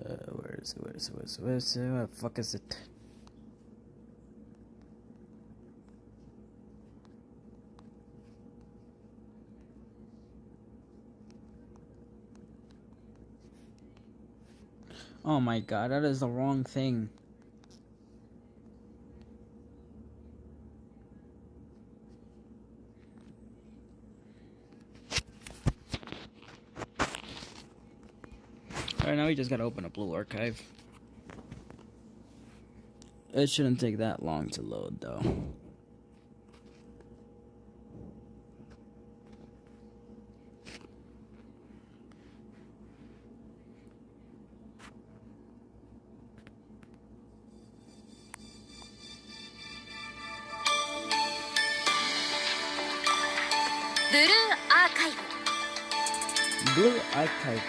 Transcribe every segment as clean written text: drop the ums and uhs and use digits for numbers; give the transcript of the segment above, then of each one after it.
Where is it? Where the fuck is it? Oh my god, that is the wrong thing. Alright, now we just gotta open a blue archive. It shouldn't take that long to load, though. Blue archive. Blue archive.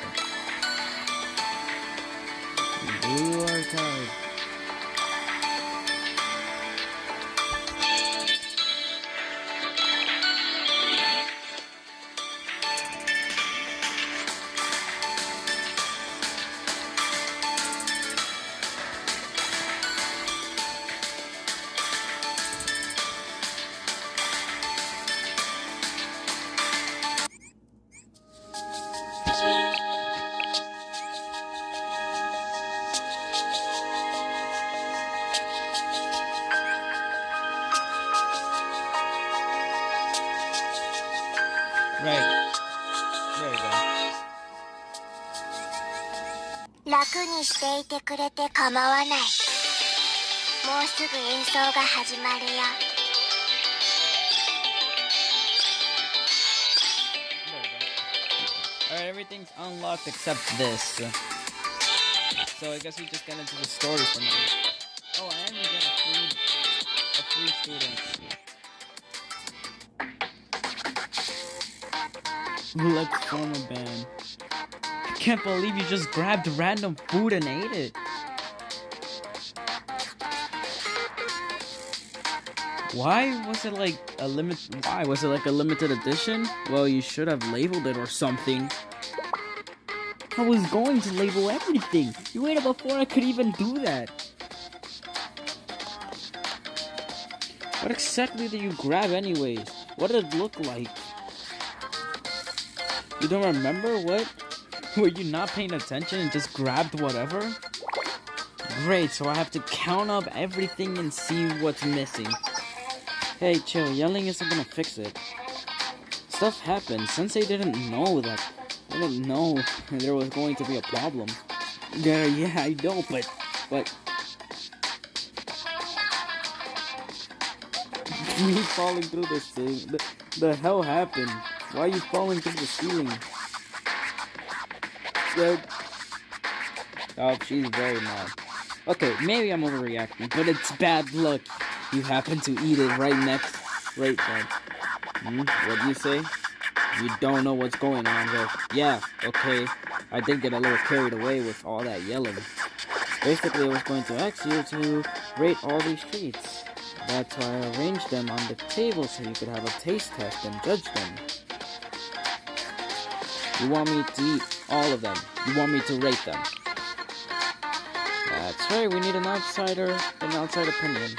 Right. There you go. 楽にしていてくれて構わない。もうすぐ演奏が始まるよ。Alright, everything's unlocked except this. So I guess we just get into the story for now. Oh, and we get a free student. Let's form a band. I can't believe you just grabbed random food and ate it. Why was it like a limited edition? Well, you should have labeled it or something. I was going to label everything. You waited before I could even do that. What exactly did you grab anyways? What did it look like? You don't remember? What? Were you not paying attention and just grabbed whatever? Great, so I have to count up everything and see what's missing. Hey, chill, yelling isn't gonna fix it. Stuff happened. Sensei didn't know there was going to be a problem. Yeah, I know, but... Me falling through this thing. The hell happened? Why are you falling through the ceiling? Good. Oh, she's very mad. Okay, maybe I'm overreacting, but it's bad luck. You happen to eat it right then. What do you say? You don't know what's going on, well, yeah, okay. I did get a little carried away with all that yelling. Basically, I was going to ask you to rate all these treats. That's why I arranged them on the table so you could have a taste test and judge them. You want me to eat all of them. You want me to rate them. That's right, we need an outside opinion.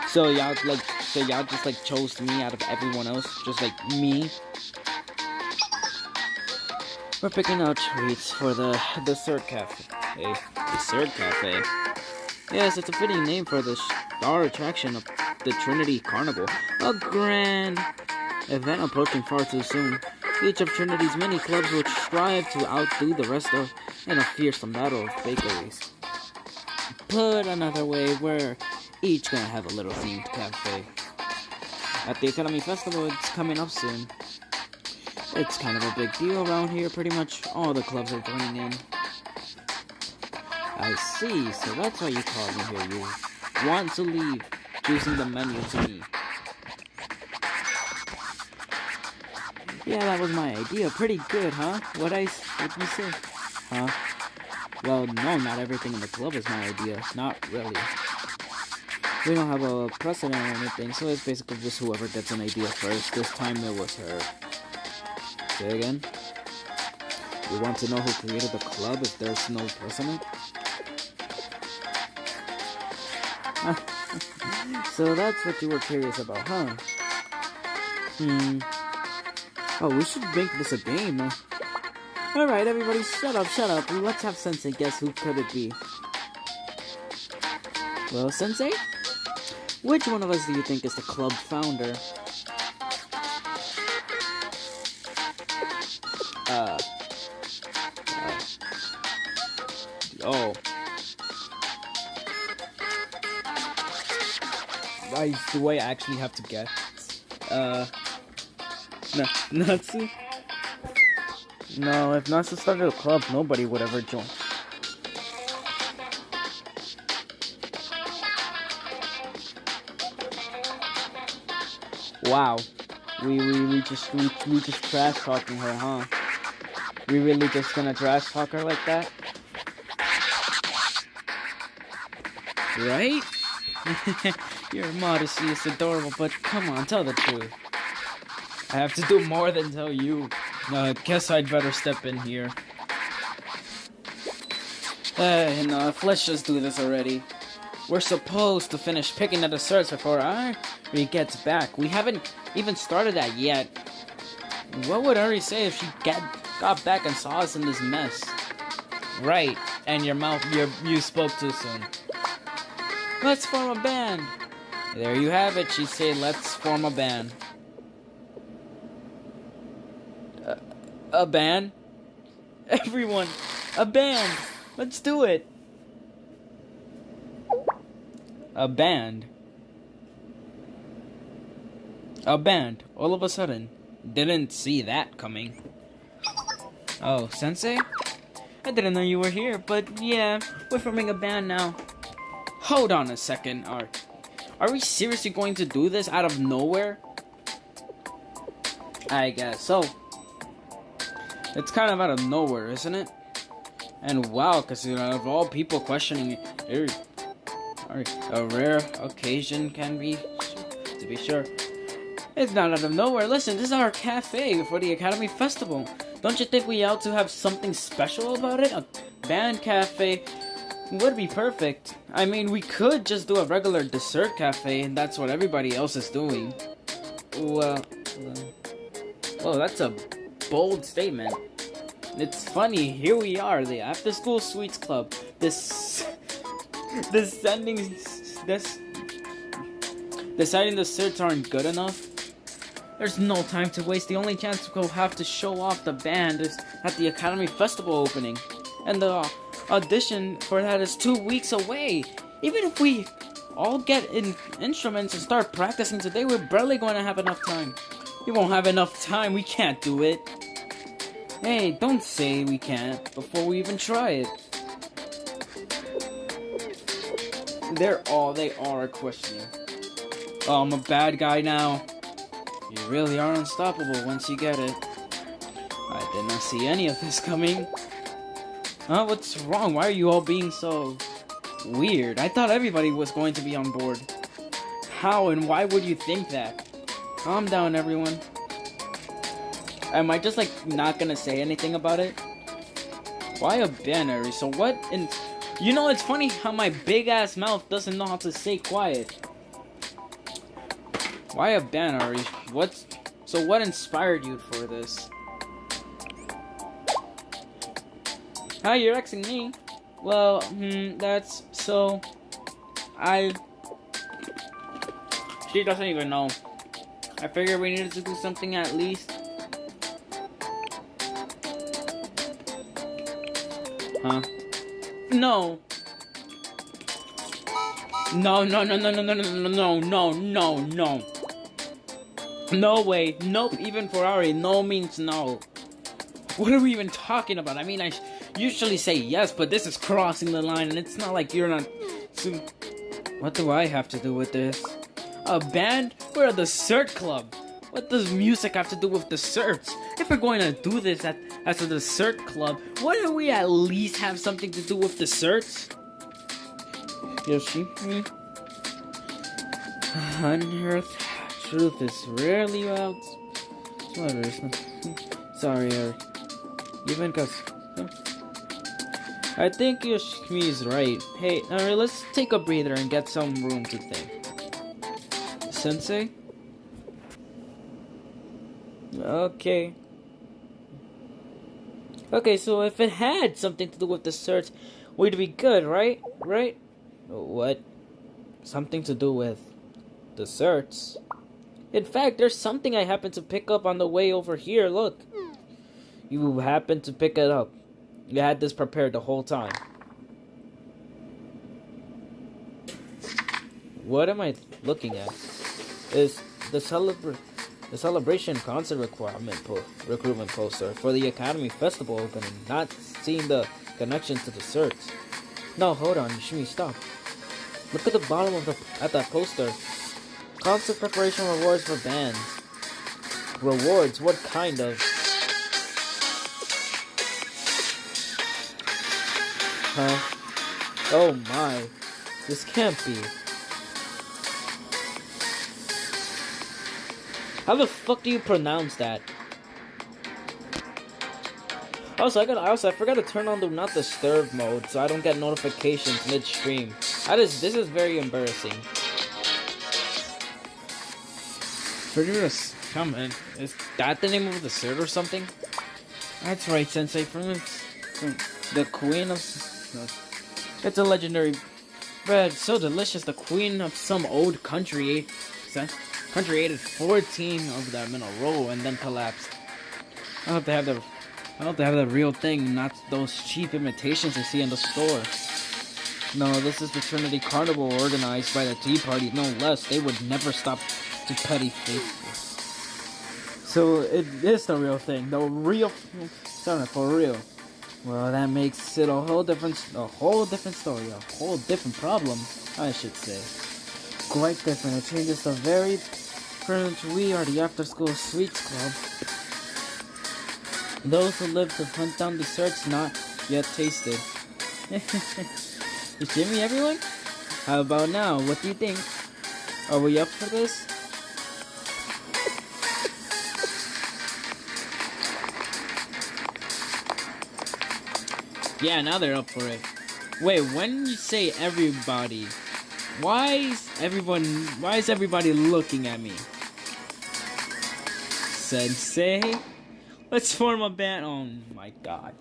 So y'all just chose me out of everyone else, just like me. We're picking out treats for the dessert cafe. Hey, dessert cafe. Yes, it's a fitting name for the star attraction of the Trinity Carnival. A grand event approaching far too soon. Each of Trinity's many clubs will strive to outdo the rest in a fearsome battle of bakeries. Put another way, we're each gonna have a little themed cafe. At the Academy Festival, it's coming up soon. It's kind of a big deal around here. Pretty much all the clubs are joining in. I see, so that's why you called me here. You want to leave, choosing the menu to me. Yeah, that was my idea. Pretty good, huh? What'd you say? Huh? Well, no, not everything in the club is my idea. Not really. We don't have a precedent or anything, so it's basically just whoever gets an idea first. This time it was her. Say again? You want to know who created the club if there's no president? So that's what you were curious about, huh? Oh, we should make this a game. Alright, everybody, shut up. Let's have Sensei guess who could it be. Well, Sensei? Which one of us do you think is the club founder? Oh. Do I actually have to guess? No, Natsu? No, if Natsu started a club, nobody would ever join. Wow. We just trash talking her, huh? We really just gonna trash talk her like that? Right? Your modesty is adorable, but come on, tell the truth. I have to do more than tell you. Guess I'd better step in here. Enough, let's just do this already. We're supposed to finish picking the desserts before Ari gets back. We haven't even started that yet. What would Ari say if she got back and saw us in this mess? Right, and you spoke too soon. Let's form a band. There you have it, she said, let's form a band. A band? Everyone, a band! Let's do it! A band. A band, all of a sudden. Didn't see that coming. Oh, Sensei? I didn't know you were here, but yeah, we're forming a band now. Hold on a second, are we seriously going to do this out of nowhere? I guess so. It's kind of out of nowhere, isn't it? And wow, because out of all people questioning it, a rare occasion can be, to be sure. It's not out of nowhere. Listen, this is our cafe for the Academy Festival. Don't you think we ought to have something special about it? A band cafe would be perfect. I mean, we could just do a regular dessert cafe, and that's what everybody else is doing. Well, that's a bold statement. It's funny, here we are, the After School Sweets Club. Deciding the desserts aren't good enough. There's no time to waste. The only chance we'll have to show off the band is at the Academy Festival opening. And the audition for that is 2 weeks away. Even if we all get in instruments and start practicing today, we're barely going to have enough time. We won't have enough time. We can't do it. Hey, don't say we can't before we even try it. They are questioning. Oh, I'm a bad guy now. You really are unstoppable once you get it. I did not see any of this coming. Huh? What's wrong? Why are you all being so weird? I thought everybody was going to be on board. How and why would you think that? Calm down, everyone. Am I just not gonna say anything about it? Why a banner? So what? And you know, it's funny how my big ass mouth doesn't know how to stay quiet. Why a banner? What inspired you for this? Hi, you're Xing me. Well, that's so. She doesn't even know. I figured we needed to do something at least. Huh? No. No. No way. Nope, even for Ari, no means no. What are we even talking about? I mean, I usually say yes, but this is crossing the line, and it's not like you're not... So, what do I have to do with this? A band? We're a dessert club. What does music have to do with desserts? If we're going to do this as a dessert club, wouldn't we at least have something to do with desserts? Yoshi? Unearthed truth is rarely out. Sorry, Eric. Even cause I think Yoshimi's right. Hey, alright, let's take a breather and get some room to think. Sensei? Okay. Okay, so if it had something to do with the search, we'd be good, right? Right? What? Something to do with the search? In fact, there's something I happened to pick up on the way over here. Look. You happened to pick it up. You had this prepared the whole time. What am I looking at? Is the celebration concert recruitment poster for the Academy Festival opening, not seeing the connection to the search. No, hold on, Yoshimi, stop. Look at the bottom of that poster. Concert preparation rewards for bands. Rewards? What kind of? Huh? Oh my. This can't be. How the fuck do you pronounce that? Also, I forgot to turn on the not disturb mode so I don't get notifications midstream. This is very embarrassing. Forgive us, comment. Is that the name of the cert or something? That's right, Sensei. The queen of... It's a legendary bread, so delicious. The queen of some old country. Country ate 14 of them in a row and then collapsed. I hope they have the real thing, not those cheap imitations you see in the store. No, this is the Trinity Carnival organized by the Tea Party, no less. They would never stop to petty faithful. So it is the real thing, the real, for real. Well, that makes it a whole different story, a whole different problem, I should say. Quite different. It changes the very current. We are the after-school sweets club. Those who live to hunt down desserts not yet tasted. You hear me, everyone? How about now? What do you think? Are we up for this? Yeah, now they're up for it. Wait, when you say everybody, why is everybody looking at me? Sensei? Let's form a band. Oh my god.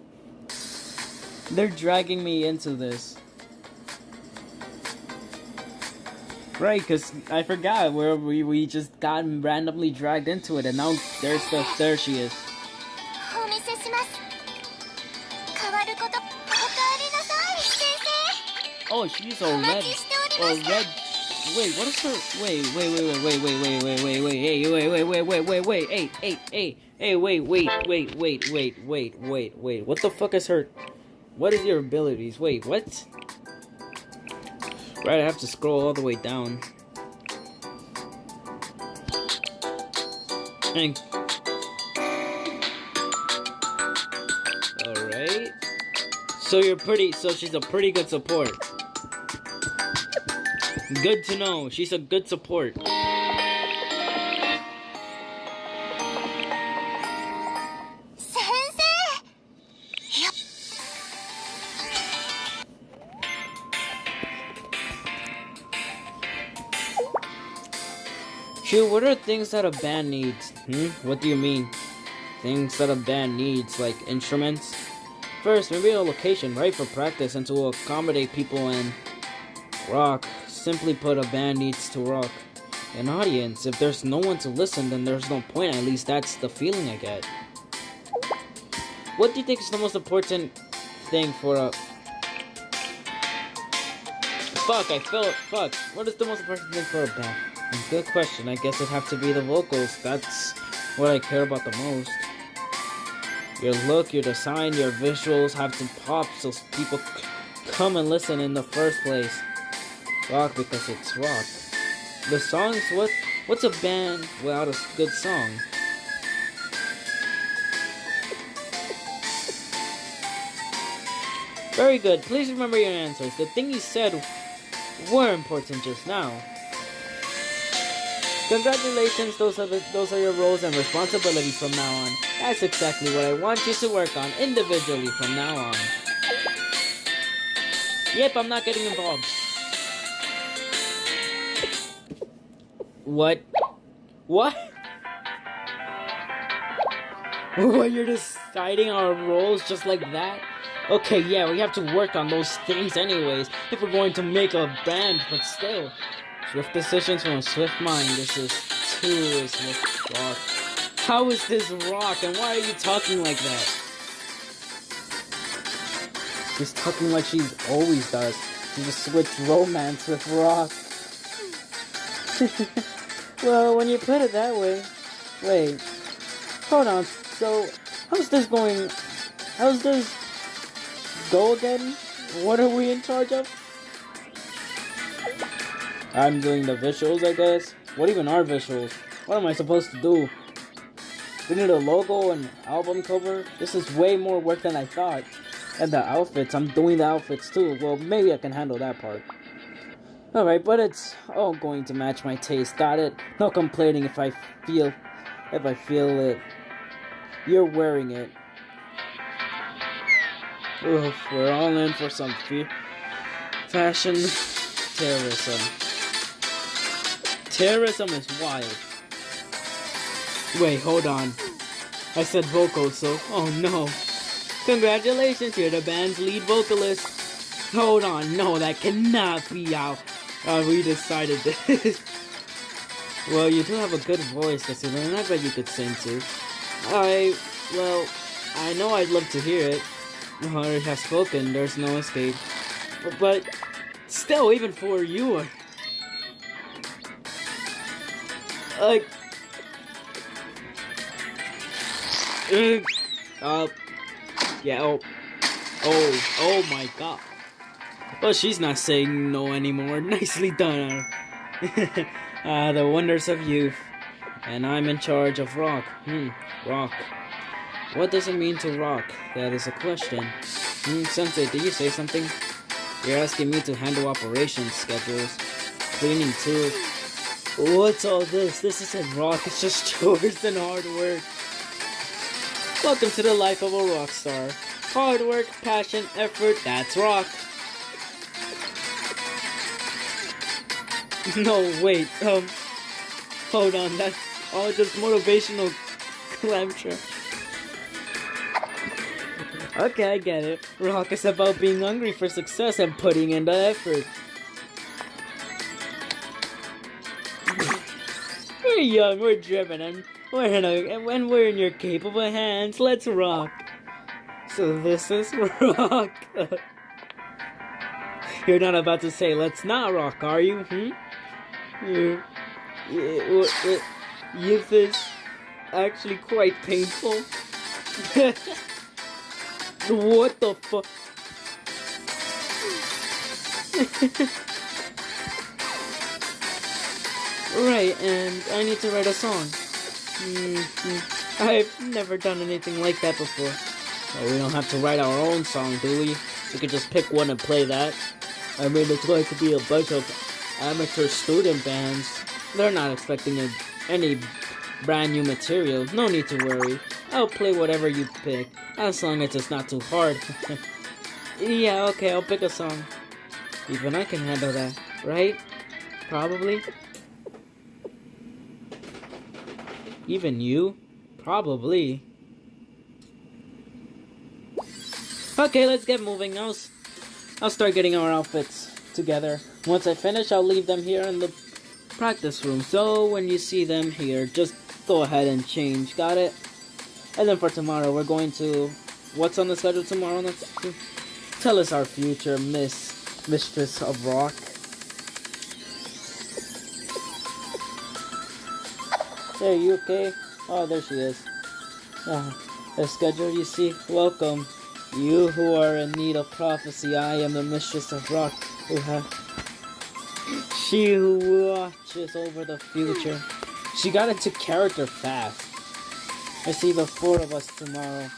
They're dragging me into this. Right, because I forgot where we just got randomly dragged into it, and now there she is. Oh, she's a red. Wait, what is her? Wait, what the fuck is her? What is your abilities? Wait, what? Right, I have to scroll all the way down. Alright. So she's a pretty good support. Good to know. She's a good support. Sensei! Yep. Shoot, what are things that a band needs? What do you mean? Things that a band needs, like instruments? First, maybe a location, right, for practice and to accommodate people and rock. Simply put, a band needs to rock. An audience. If there's no one to listen, then there's no point. At least that's the feeling I get. What do you think is the most important thing for a... Fuck. What is the most important thing for a band? Good question. I guess it'd have to be the vocals. That's what I care about the most. Your look, your design, your visuals have to pop so people come and listen in the first place. Rock because it's rock. The songs, what's a band without a good song? Very good. Please remember your answers. The thing you said were important just now. Congratulations, those are your roles and responsibilities from now on. That's exactly what I want you to work on individually from now on. Yep, I'm not getting involved. What? What? What, you're deciding our roles just like that? Okay, yeah, we have to work on those things anyways, if we're going to make a band, but still. Swift decisions from a swift mind. This is too swift rock. How is this rock, and why are you talking like that? She's talking like she always does. She just switched romance with rock. Well, when you put it that way. Wait. Hold on. So, how's this going? How's this go again? What are we in charge of? I'm doing the visuals, I guess. What even are visuals? What am I supposed to do? We need a logo and album cover? This is way more work than I thought. And the outfits, I'm doing the outfits too. Well, maybe I can handle that part. Alright, but it's all going to match my taste. Got it? No complaining if I feel it. You're wearing it. Oof, we're all in for some fashion terrorism. Terrorism is wild. Wait, hold on. I said vocals, so... Oh no. Congratulations, you're the band's lead vocalist. Hold on, no, that cannot be out. We decided this. Well, you do have a good voice, Kasuna, and I bet you could sing too. Well, I know I'd love to hear it. Or have spoken, there's no escape. But still, even for you, yeah, oh my god. Well, she's not saying no anymore. Nicely done. The wonders of youth. And I'm in charge of rock. Rock. What does it mean to rock? That is a question. Sensei, did you say something? You're asking me to handle operations schedules. Cleaning too. What's all this? This isn't rock, it's just chores and hard work. Welcome to the life of a rock star. Hard work, passion, effort, that's rock. No, wait, hold on, that's all just motivational clamshell. Okay, I get it. Rock is about being hungry for success and putting in the effort. We're young, we're driven, and when we're in your capable hands, let's rock. So this is rock. You're not about to say, let's not rock, are you? Youth is actually quite painful. What the fuck? Right, and I need to write a song. I've never done anything like that before. Well, we don't have to write our own song, do we? We could just pick one and play that. I mean, it's going to be a bunch of amateur student bands. They're not expecting any brand new material. No need to worry. I'll play whatever you pick, as long as it's not too hard. Yeah, okay, I'll pick a song. Even I can handle that, right? Probably. Even you? Probably. Okay, let's get moving. I'll start getting our outfits together. Once I finish, I'll leave them here in the practice room. So when you see them here, just go ahead and change. Got it? And then for tomorrow, we're going to... What's on the schedule tomorrow? Tell us our future, Mistress of Rock. Hey, you okay? Oh, there she is. The schedule, you see? Welcome. You who are in need of prophecy, I am the Mistress of Rock. She who watches over the future. She got into character fast. I see the four of us tomorrow.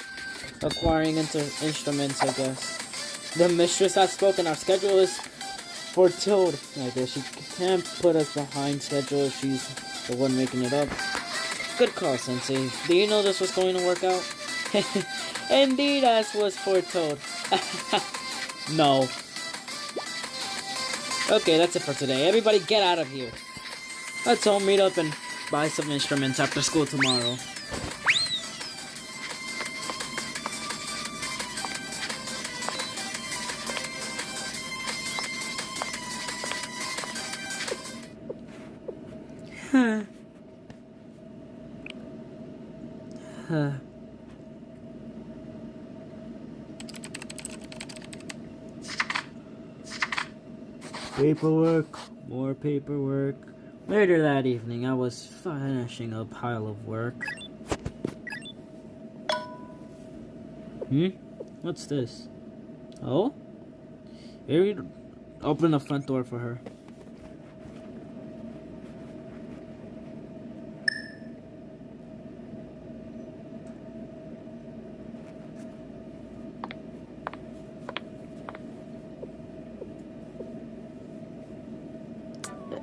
Acquiring instruments, I guess. The mistress has spoken. Our schedule is foretold. I guess she can't put us behind schedule if she's the one making it up. Good call, Sensei. Do you know this was going to work out? Indeed, as was foretold. No. Okay, that's it for today. Everybody get out of here. Let's all meet up and buy some instruments after school tomorrow. Paperwork, more paperwork. Later that evening, I was finishing a pile of work. What's this? Oh? Here we open the front door for her.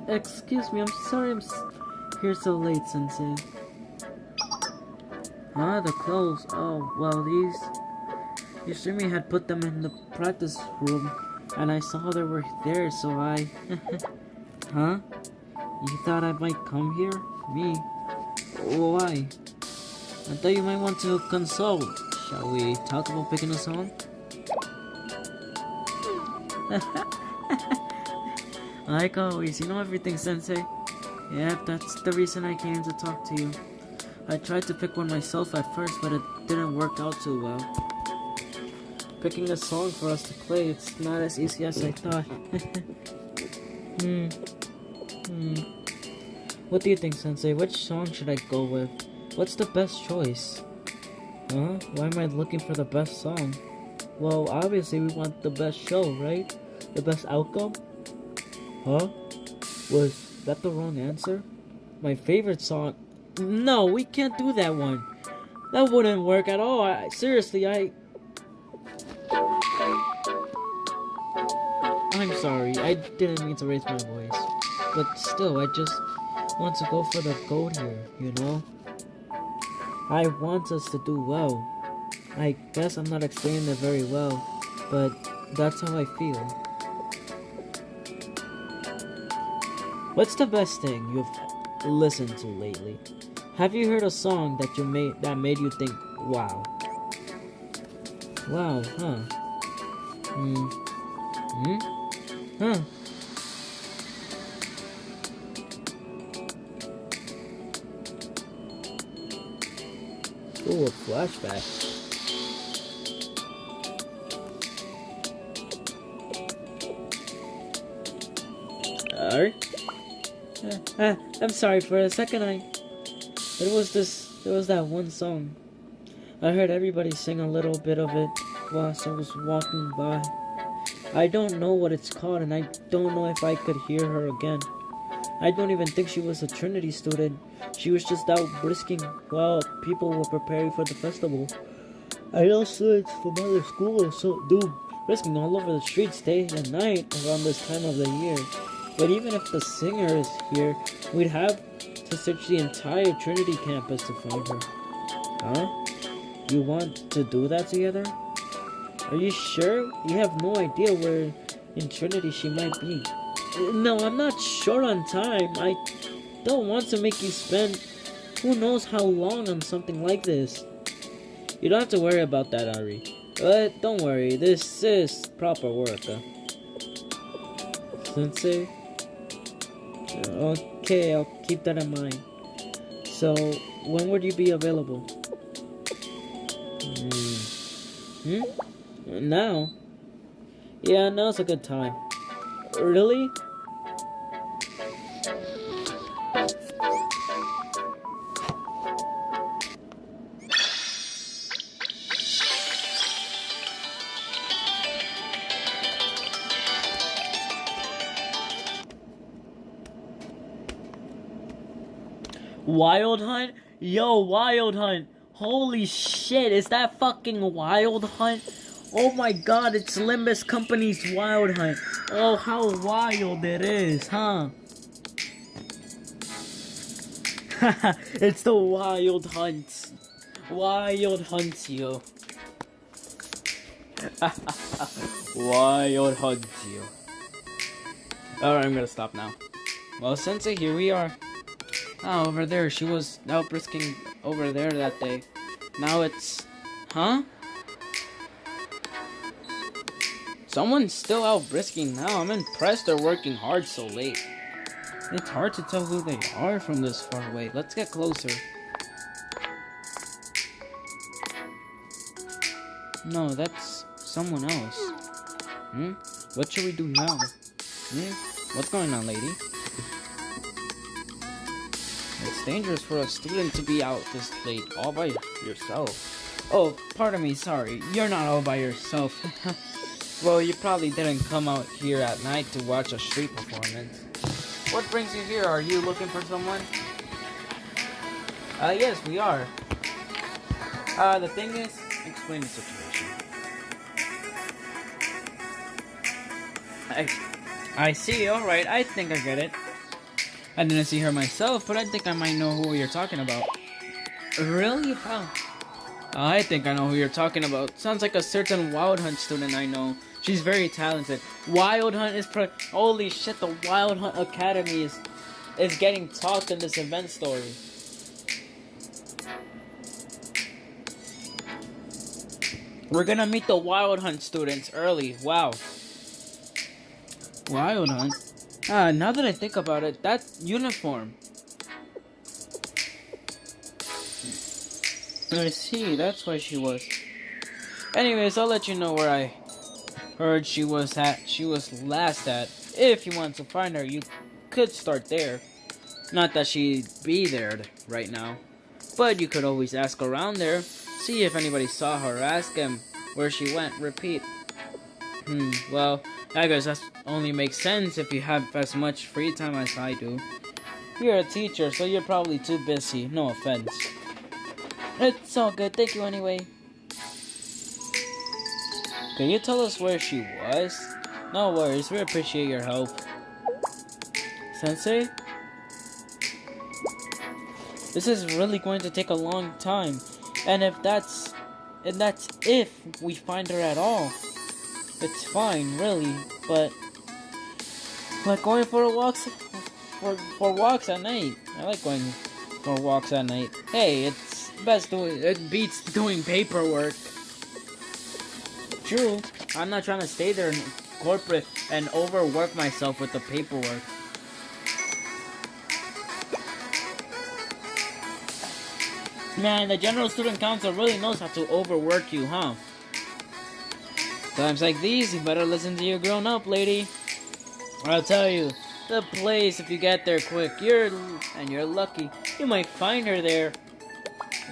Excuse me, I'm sorry I'm here so late, Sensei. Ah, the clothes. Oh, well, you Yusumi had put them in the practice room, and I saw they were there, so I... Huh? You thought I might come here? Me? Why? I thought you might want to consult. Shall we talk about picking a song? Like always, you know everything, Sensei. Yep, that's the reason I came to talk to you. I tried to pick one myself at first, but it didn't work out too well. Picking a song for us to play, it's not as easy as I thought. What do you think, Sensei? Which song should I go with? What's the best choice? Huh? Why am I looking for the best song? Well, obviously we want the best show, right? The best outcome? Huh? Was that the wrong answer? My favorite song? No, we can't do that one. That wouldn't work at all. Seriously, I'm sorry. I didn't mean to raise my voice. But still, I just want to go for the gold here, you know? I want us to do well. I guess I'm not explaining it very well, but that's how I feel. What's the best thing you've listened to lately? Have you heard a song that made you think, wow? Wow, huh? Huh? Ooh, a flashback. Alright. I'm sorry, for a second there was that one song. I heard everybody sing a little bit of it whilst I was walking by. I don't know what it's called, and I don't know if I could hear her again. I don't even think she was a Trinity student. She was just out brisking while people were preparing for the festival. I know students from other schools do brisking all over the streets day and night around this time of the year. But even if the singer is here, we'd have to search the entire Trinity campus to find her. Huh? You want to do that together? Are you sure? You have no idea where in Trinity she might be. No, I'm not short on time. I don't want to make you spend who knows how long on something like this. You don't have to worry about that, Ari. But don't worry, this is proper work. Sensei? Okay, I'll keep that in mind. So, when would you be available? Now? Yeah, now's a good time. Really? Wild Hunt? Yo, Wild Hunt. Holy shit, is that fucking Wild Hunt? Oh my god, it's Limbus Company's Wild Hunt. Oh, how wild it is, huh? It's the wild hunt. Wild hunt, yo. Wild hunt, yo. Alright, I'm gonna stop now. Well, Sensei, here we are. Ah, over there. She was out brisking over there that day. Now it's... Huh? Someone's still out brisking now. I'm impressed they're working hard so late. It's hard to tell who they are from this far away. Let's get closer. No, that's someone else. What should we do now? What's going on, lady? It's dangerous for a student to be out this late, all by yourself. Oh, pardon me, sorry. You're not all by yourself. Well, you probably didn't come out here at night to watch a street performance. What brings you here? Are you looking for someone? Yes, we are. The thing is, explain the situation. I see, alright, I think I get it. I didn't see her myself, but I think I might know who you're talking about. Really? How? I think I know who you're talking about. Sounds like a certain Wild Hunt student I know. She's very talented. Wild Hunt is holy shit, the Wild Hunt Academy is getting talked in this event story. We're gonna meet the Wild Hunt students early. Wow. Wild Hunt? Now that I think about it, that uniform. I see, that's why she was. Anyways, I'll let you know where I heard she was last at. If you want to find her, you could start there. Not that she'd be there right now, but you could always ask around there. See if anybody saw her. Ask him where she went. Repeat. Well, I guess that only makes sense if you have as much free time as I do. You're a teacher, so you're probably too busy. No offense. It's all good. Thank you anyway. Can you tell us where she was? No worries. We appreciate your help. Sensei? This is really going to take a long time. And that's if we find her at all. It's fine, really, but like going for walks at night. I like going for walks at night. Hey, it beats doing paperwork. True, I'm not trying to stay there in corporate and overwork myself with the paperwork. Man, the General Student Council really knows how to overwork you, huh? Times like these, you better listen to your grown-up lady. I'll tell you, the place, if you get there quick, you're lucky, you might find her there.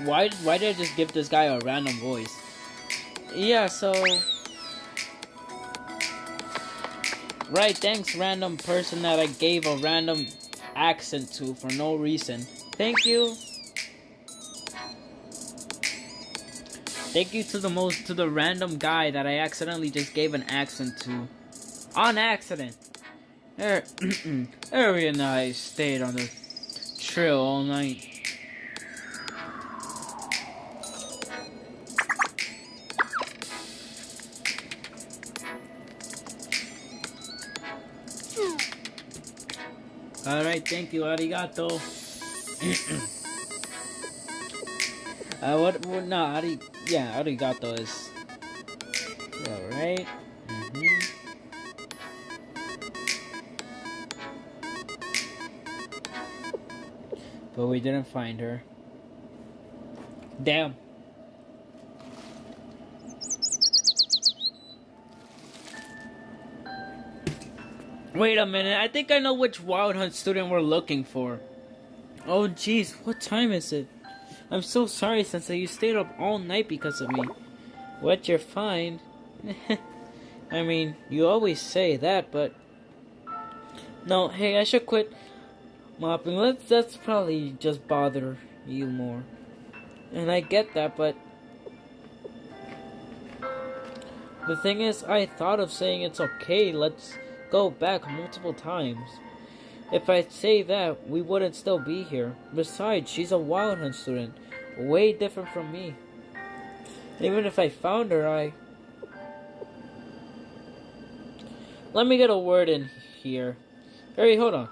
Why did I just give this guy a random voice? Yeah, so... Right, thanks, random person that I gave a random accent to for no reason. Thank you. Thank you to the random guy that I accidentally just gave an accent to. On accident. Harry and I stayed on the trail all night. Alright, thank you, arigato. Arigato is... Alright. But we didn't find her. Damn. Wait a minute, I think I know which Wild Hunt student we're looking for. Oh jeez, what time is it? I'm so sorry, Sensei, you stayed up all night because of me. What, you're fine? I mean, you always say that, but... No, hey, I should quit mopping. That's probably just bother you more. And I get that, but... The thing is, I thought of saying it's okay, let's go back multiple times. If I say that, we wouldn't still be here. Besides, she's a Wild Hunt student, way different from me. Even if I found her, Let me get a word in here. Hey, hold on.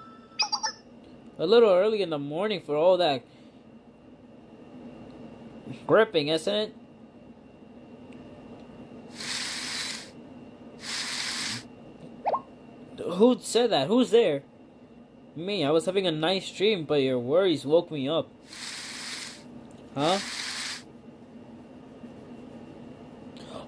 A little early in the morning for all that gripping, isn't it? Who said that? Who's there? Me. I was having a nice dream, but your worries woke me up. Huh?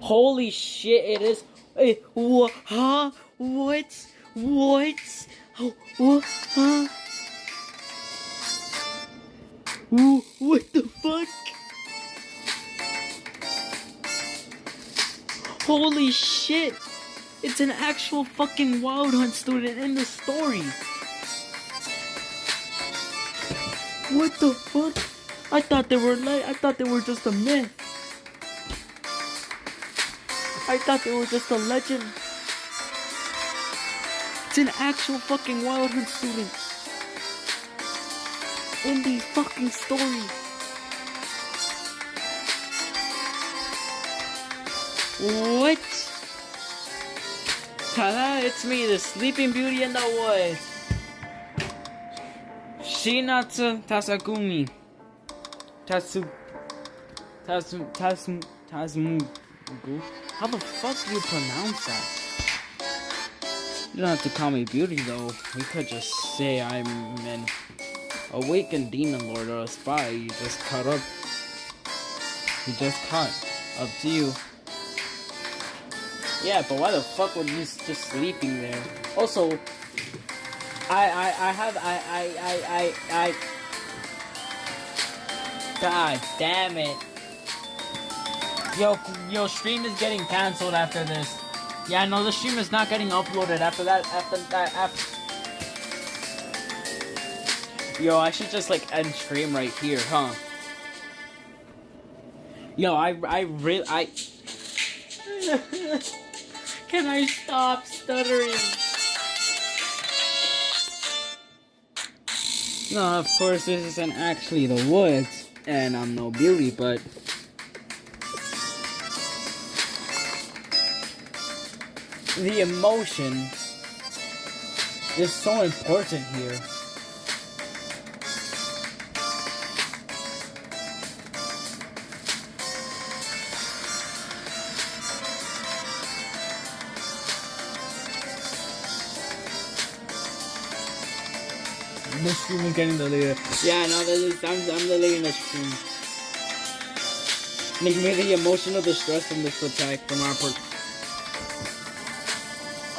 Holy shit, it is. Hey, what? Huh? What? What? Oh, what? Huh? What the fuck? Holy shit! It's an actual fucking Wild Hunt student in the story. What the fuck? I thought they were just a myth. I thought they were just a legend. It's an actual fucking Wild Hunt student in the fucking story. What? Tada, it's me, the Sleeping Beauty in the Woods. Shinatsu Tasagumi. Tasmugu. How the fuck do you pronounce that? You don't have to call me Beauty though. We could just say I'm an awakened demon lord or a spy you just caught up. You just caught. Up to you. Yeah, but why the fuck were you just sleeping there? Also, God damn it. Yo, stream is getting cancelled after this. Yeah, no, the stream is not getting uploaded after that. Yo, I should just like end stream right here, huh? Yo, I really. Can I stop stuttering? No, of course this isn't actually the woods, and I'm no beauty, but the emotion is so important here. The stream is getting deleted. Yeah, no, I'm deleting the stream. Make me the emotional distress from this attack from our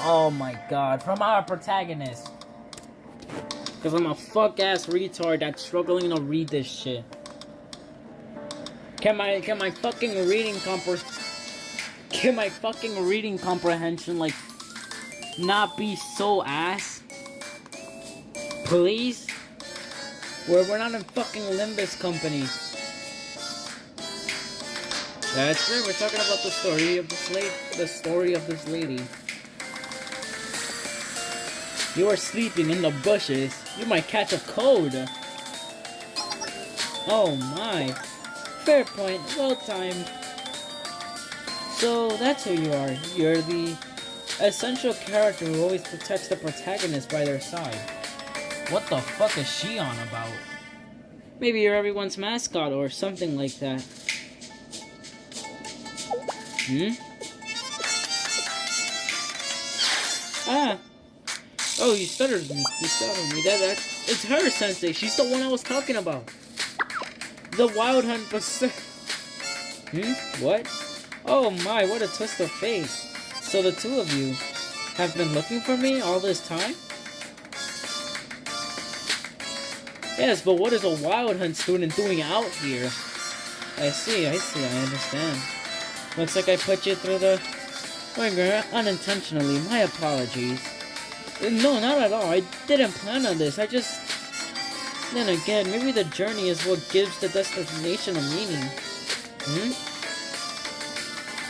Oh my god, from our protagonist. Cause I'm a fuck ass retard that's struggling to read this shit. Can my fucking reading comprehension like not be so ass? Please? We're not in fucking Limbus company. That's right, we're talking about the story of this lady. You are sleeping in the bushes. You might catch a cold. Oh my. Fair point. Well timed. So that's who you are. You're the essential character who always protects the protagonist by their side. What the fuck is she on about? Maybe you're everyone's mascot or something like that. Ah. Oh, you stuttered me. It's her, Sensei. She's the one I was talking about. The Wild Hunt What? Oh my, what a twist of fate. So the two of you have been looking for me all this time? Yes, but what is a Wild Hunt student doing out here? I see, I understand. Looks like I put you through the ringer unintentionally. My apologies. No, not at all. I didn't plan on this. Then again, maybe the journey is what gives the destination a meaning.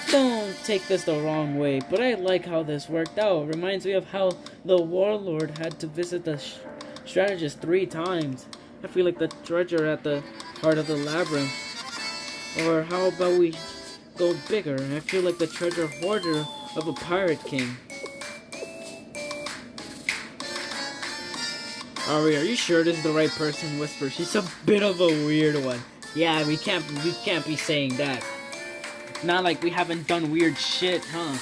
Don't take this the wrong way, but I like how this worked out. Reminds me of how the warlord had to visit the strategist 3 times. I feel like the treasure at the heart of the labyrinth. Or how about we go bigger? I feel like the treasure hoarder of a pirate king. Ari, are you sure this is the right person? Whisper. She's a bit of a weird one. Yeah, we can't be saying that. Not like we haven't done weird shit, huh?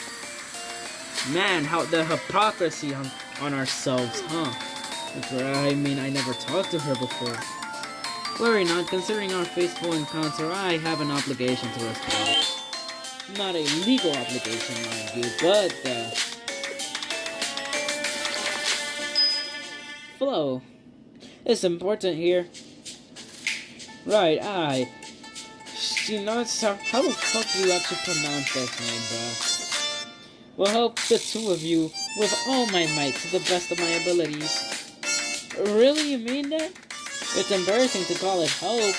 Man, how the hypocrisy on ourselves, huh? I mean, I never talked to her before. Worry not, considering our faithful encounter, I have an obligation to respond. Not a legal obligation, mind you, but, flow. It's important here. Right, she nods. How the fuck do you actually pronounce that name, bro? Will help the two of you with all my might to the best of my abilities. Really, you mean that? It's embarrassing to call it help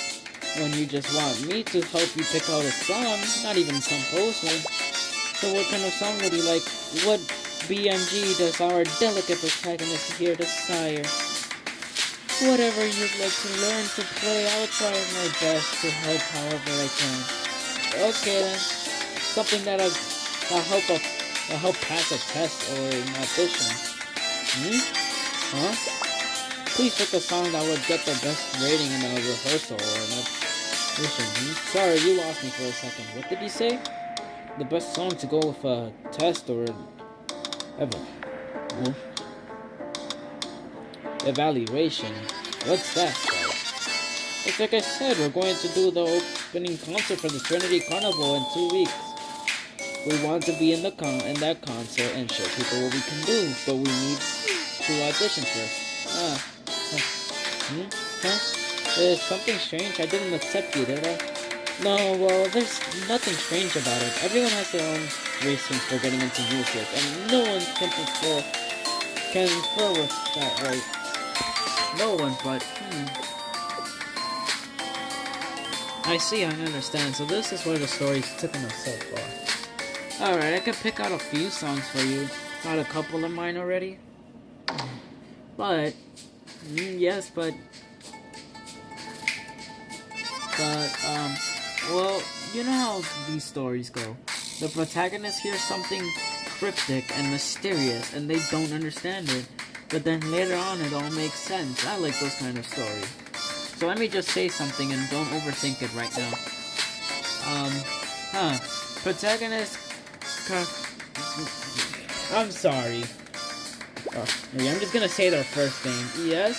when you just want me to help you pick out a song, not even compose one. So what kind of song would you like? What BMG does our delicate protagonist here desire? Whatever you'd like to learn to play, I'll try my best to help however I can. Okay then. Something that'll help pass a test or an audition. Huh? Please pick a song that would get the best rating in a rehearsal or an audition. Sorry, you lost me for a second. What did you say? The best song to go with a test or evaluation. What's that? It's like I said, we're going to do the opening concert for the Trinity Carnival in 2 weeks. We want to be in that concert and show people what we can do, but we need to audition first. There's something strange. I didn't accept you, did I? No, well, there's nothing strange about it. Everyone has their own reasons for getting into music, and no one can infer with that, right? No one, but, I see, I understand. So this is where the story's taken us so far. Alright, I could pick out a few songs for you. Got a couple of mine already. But, yes, but, well, you know how these stories go. The protagonist hears something cryptic and mysterious, and they don't understand it. But then later on, it all makes sense. I like those kind of stories. So let me just say something and don't overthink it right now. Protagonist... I'm sorry. I'm just gonna say their first name. Yes?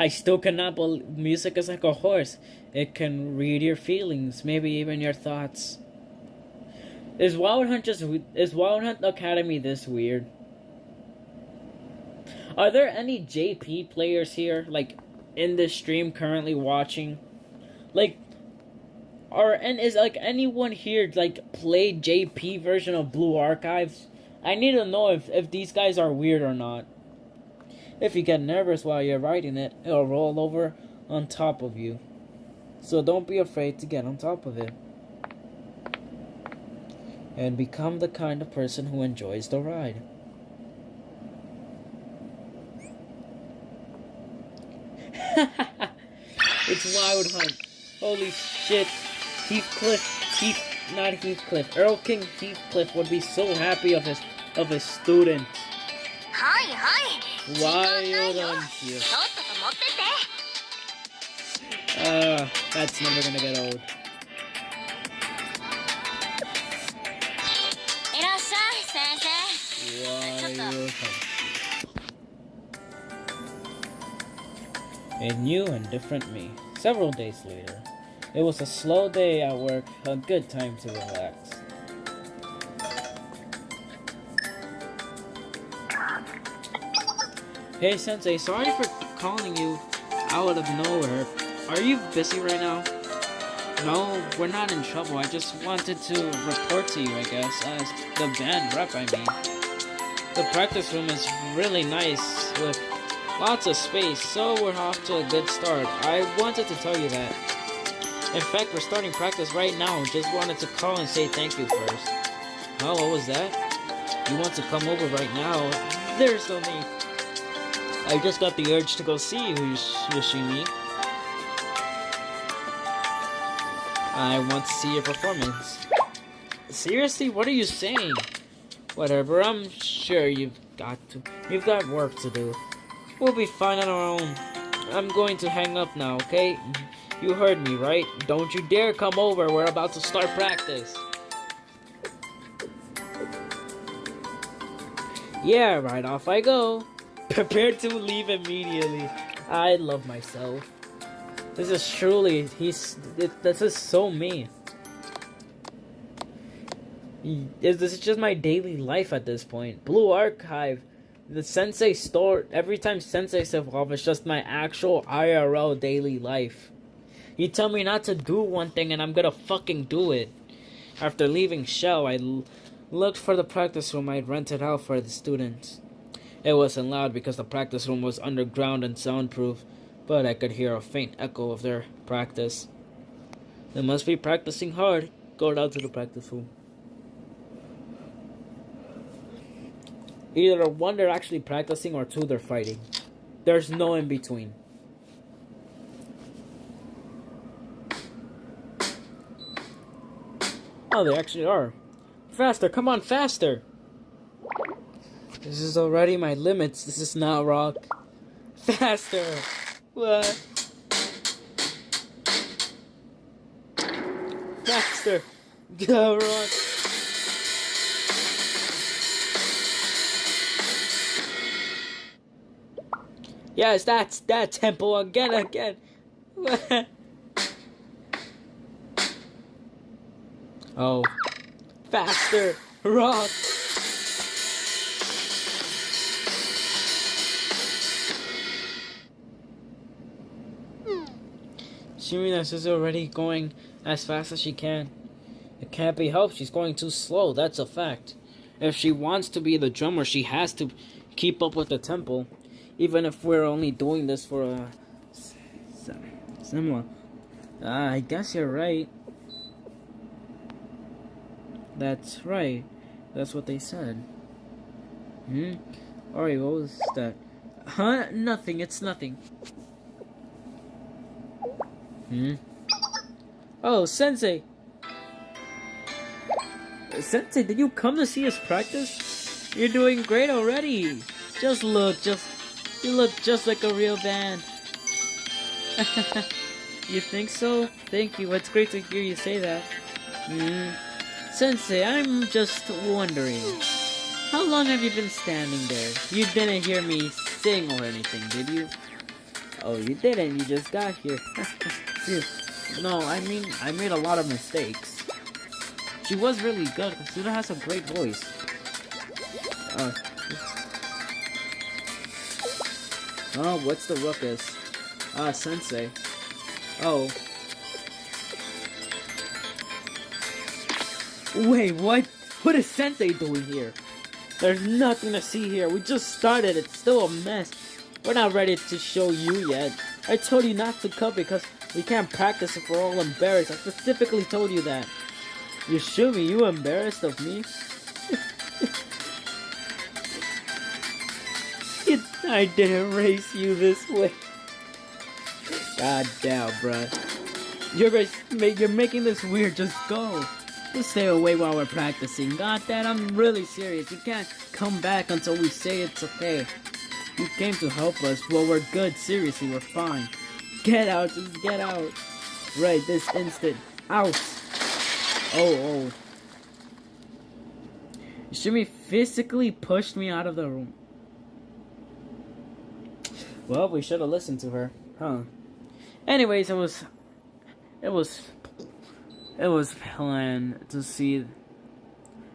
I still cannot believe music is like a horse. It can read your feelings, maybe even your thoughts. Is Wild Hunt Academy this weird? Are there any JP players here, like, in this stream currently watching? Like, is like anyone here like played JP version of Blue Archives? I need to know if these guys are weird or not. If you get nervous while you're writing it, it'll roll over on top of you. So don't be afraid to get on top of it. And become the kind of person who enjoys the ride. It's Wild Hunt. Holy shit. Earl King Heathcliff would be so happy of his student. Wild Hunt here. That's never gonna get old. Wild Hunt. A new and different me. Several days later. It was a slow day at work, a good time to relax. Hey Sensei, sorry for calling you out of nowhere. Are you busy right now? No, we're not in trouble. I just wanted to report to you, I guess, as the band rep, I mean. The practice room is really nice, with lots of space, so we're off to a good start. I wanted to tell you that. In fact, we're starting practice right now. Just wanted to call and say thank you first. Oh, what was that? you want to come over right now, there's no need. I just got the urge to go see you, Yoshimi. I want to see your performance. Seriously, what are you saying? Whatever, I'm sure you've got work to do. We'll be fine on our own. I'm going to hang up now, okay? You heard me, right? Don't you dare come over, we're about to start practice. Yeah, right off I go. Prepared to leave immediately. I love myself. This is truly, this is so me. This is just my daily life at this point. Blue Archive, the Sensei store, every time Sensei's evolve, it's just my actual IRL daily life. You tell me not to do one thing and I'm gonna fucking do it. After leaving Shell, I looked for the practice room I'd rented out for the students. It wasn't loud because the practice room was underground and soundproof, but I could hear a faint echo of their practice. They must be practicing hard. Go down to the practice room. Either one, they're actually practicing, or two, they're fighting. There's no in between. Oh, they actually are. Faster, come on, faster! This is already my limits. This is not rock. Faster! What? Faster! Go, rock! Yes, that's that tempo again. Oh. Faster! Rock! Shimina is already going as fast as she can. It can't be helped, she's going too slow, that's a fact. If she wants to be the drummer, she has to keep up with the tempo. Even if we're only doing this for a similar. I guess you're right. That's right. That's what they said. Alright, what was that? Huh? Nothing, it's nothing. Oh, Sensei! Sensei, did you come to see us practice? You're doing great already! You look just like a real band. You think so? Thank you, it's great to hear you say that. Sensei, I'm just wondering. How long have you been standing there? You didn't hear me sing or anything, did you? Oh, you didn't, you just got here. No, I mean, I made a lot of mistakes. She was really good. Suda has a great voice. Oh, what's the ruckus? Sensei. Oh. Wait, what? What is Sensei doing here? There's nothing to see here. We just started. It's still a mess. We're not ready to show you yet. I told you not to come because we can't practice if we're all embarrassed. I specifically told you that. Yoshimi, you embarrassed of me? I didn't race you this way. God damn, bruh. You're making this weird. Just go. Just stay away while we're practicing. God damn, I'm really serious. You can't come back until we say it's okay. You came to help us. Well, we're good. Seriously, we're fine. Get out. Just get out. Right, this instant. Out. Oh. Yoshimi physically pushed me out of the room. Well, we should have listened to her, huh? Anyways, it was plain to see.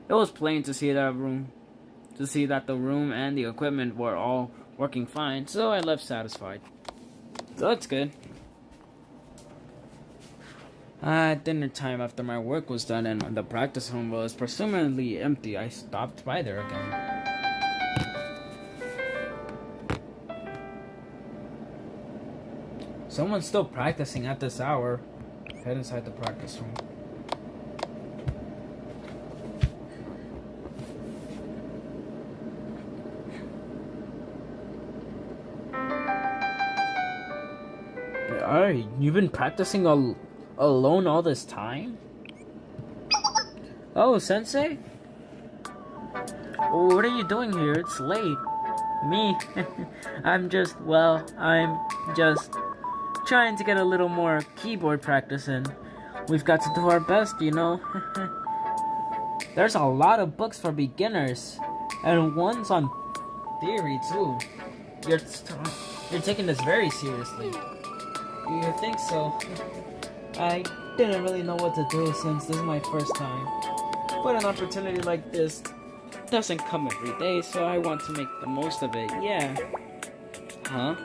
It was plain to see that the room and the equipment were all working fine. So I left satisfied. So that's good. At dinner time, after my work was done and the practice room was presumably empty, I stopped by there again. Someone's still practicing at this hour. Head inside the practice room. Alright, you've been practicing alone all this time? Oh, Sensei? What are you doing here? It's late. Me? I'm just trying to get a little more keyboard practice in. We've got to do our best, you know? There's a lot of books for beginners, and one's on theory, too. You're taking this very seriously. Do you think so? I didn't really know what to do since this is my first time. But an opportunity like this doesn't come every day, so I want to make the most of it, yeah. Huh?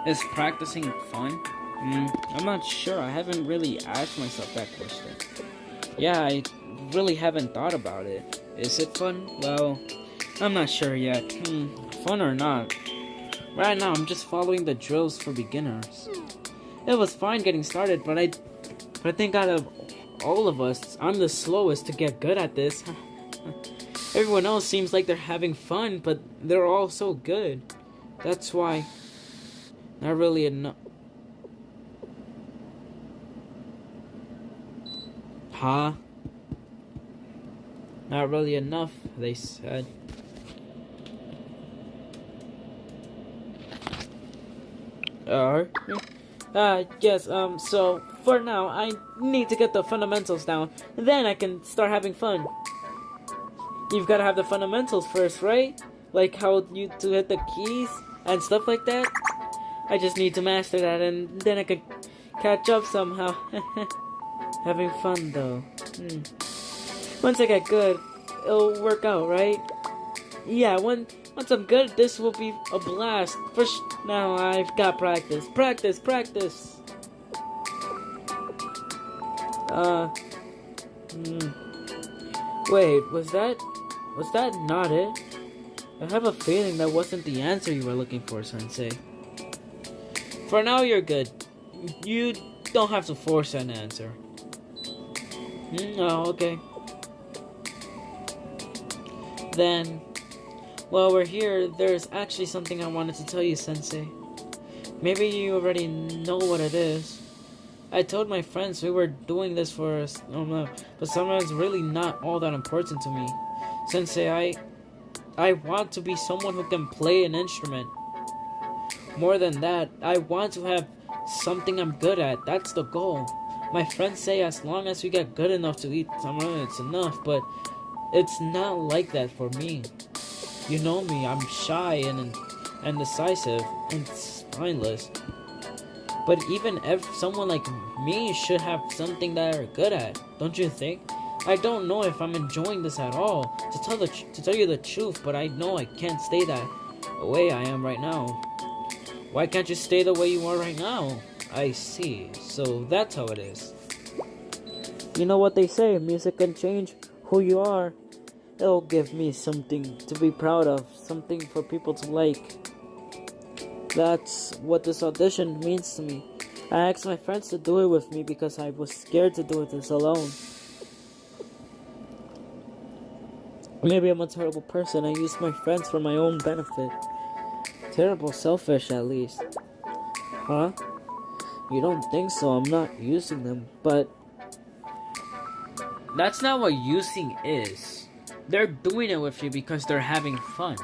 Is practicing fun? I'm not sure. I haven't really asked myself that question. Yeah, I really haven't thought about it. Is it fun? Well, I'm not sure yet. Fun or not. Right now, I'm just following the drills for beginners. It was fine getting started, but I think out of all of us, I'm the slowest to get good at this. Everyone else seems like they're having fun, but they're all so good. That's why. Not really enough. Huh? Not really enough, they said. Yes, so, for now, I need to get the fundamentals down, then I can start having fun. You've gotta have the fundamentals first, right? Like how you to hit the keys and stuff like that? I just need to master that, and then I can catch up somehow. Having fun, though. Once I get good, it'll work out, right? Yeah, once I'm good, this will be a blast. First, now I've got practice. Practice. Wait, was that not it? I have a feeling that wasn't the answer you were looking for, Sensei. For now, you're good. You don't have to force an answer. Oh, okay. Then, while we're here, there's actually something I wanted to tell you, Sensei. Maybe you already know what it is. I told my friends we were doing this for us, but sometimes it's really not all that important to me. Sensei, I want to be someone who can play an instrument. More than that, I want to have something I'm good at. That's the goal. My friends say as long as we get good enough to eat ramen, it's enough, but it's not like that for me. You know me, I'm shy and indecisive and spineless. But even if someone like me should have something that they're good at, don't you think? I don't know if I'm enjoying this at all, to tell you the truth, but I know I can't stay that way I am right now. Why can't you stay the way you are right now? I see, so that's how it is. You know what they say, music can change who you are. It'll give me something to be proud of, something for people to like. That's what this audition means to me. I asked my friends to do it with me because I was scared to do this alone. Maybe I'm a terrible person. I use my friends for my own benefit. Terrible, selfish at least. Huh? You don't think so? I'm not using them, but that's not what using is. They're doing it with you because they're having fun.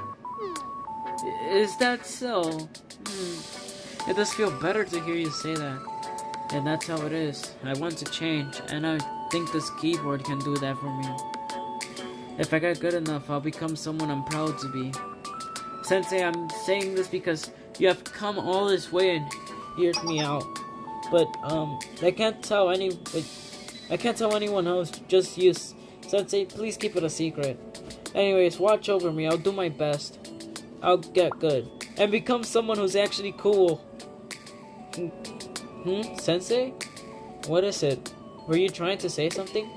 Is that so? It does feel better to hear you say that. And that's how it is. I want to change, and I think this keyboard can do that for me. If I get good enough, I'll become someone I'm proud to be. Sensei, I'm saying this because you have come all this way and heard me out. But I can't tell anyone else. Just you, Sensei. Please keep it a secret. Anyways, watch over me. I'll do my best. I'll get good and become someone who's actually cool. Sensei? What is it? Were you trying to say something?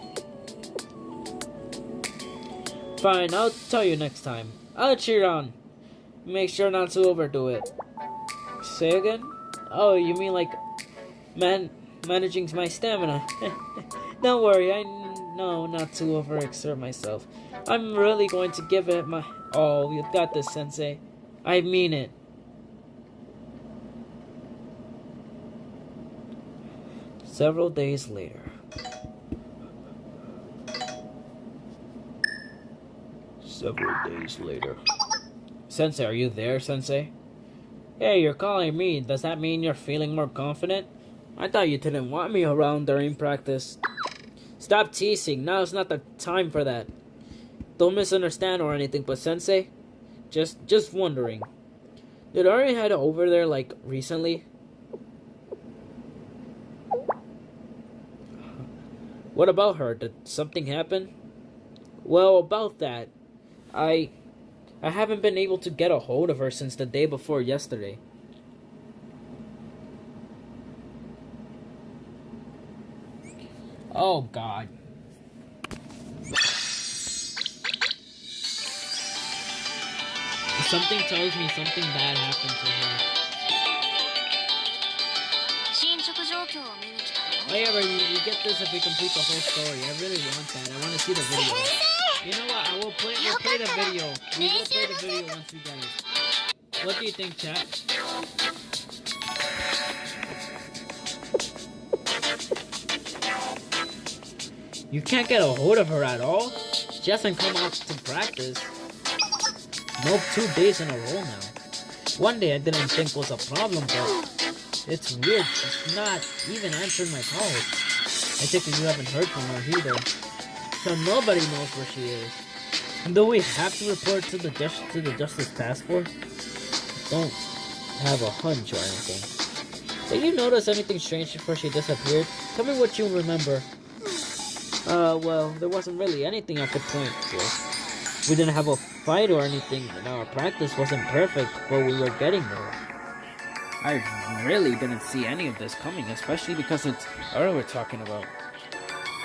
Fine, I'll tell you next time. I'll cheer on. Make sure not to overdo it. Say again? Oh, you mean like managing my stamina? Don't worry, I know not to overexert myself. I'm really going to give it my all. You've got this, Sensei. I mean it. Several days later. Sensei, are you there, Sensei? Hey, you're calling me. Does that mean you're feeling more confident? I thought you didn't want me around during practice. Stop teasing. Now's not the time for that. Don't misunderstand or anything, but Sensei, just wondering. Did Ari head over there, like, recently? What about her? Did something happen? Well, about that, I haven't been able to get a hold of her since the day before yesterday. Oh, God. Something tells me something bad happened to her. However, we get this if we complete the whole story. I really want that. I want to see the video. You know what? We'll play the video. We will play the video once we get it. What do you think, chat? You can't get a hold of her at all? She hasn't come out to practice. Nope, 2 days in a row now. One day I didn't think was a problem, but it's weird. She's not even answering my calls. I think you haven't heard from her either. So nobody knows where she is. Do we have to report to the Justice Task Force? Don't have a hunch or anything. Did you notice anything strange before she disappeared? Tell me what you remember. Well, there wasn't really anything I could point to. We didn't have a fight or anything, and our practice wasn't perfect, but we were getting there. I really didn't see any of this coming, especially because it's her we're talking about.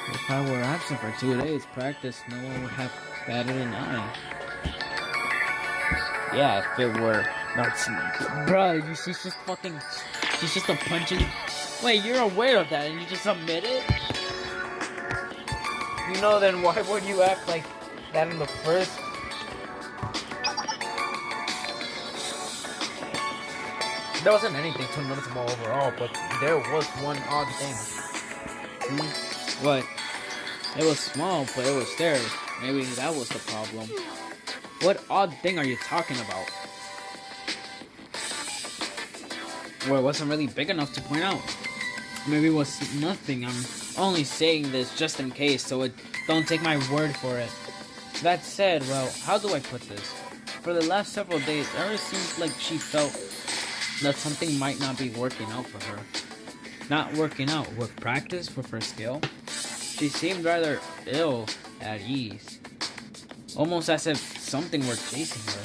If I were absent for 2 days practice, no one would have batted an eye. Yeah, if it were not... Bruh, she's just a punching... Wait, you're aware of that and you just admit it? You know, then why would you act like that in the first... There wasn't anything too noticeable overall, but there was one odd thing. What? It was small, but it was there. Maybe that was the problem. What odd thing are you talking about? Well, it wasn't really big enough to point out. Maybe it was nothing. I'm only saying this just in case, so don't take my word for it. That said, well, how do I put this? For the last several days, it always seemed like she felt that something might not be working out for her. Not working out with practice, with her skill. She seemed rather ill at ease. Almost as if something were chasing her.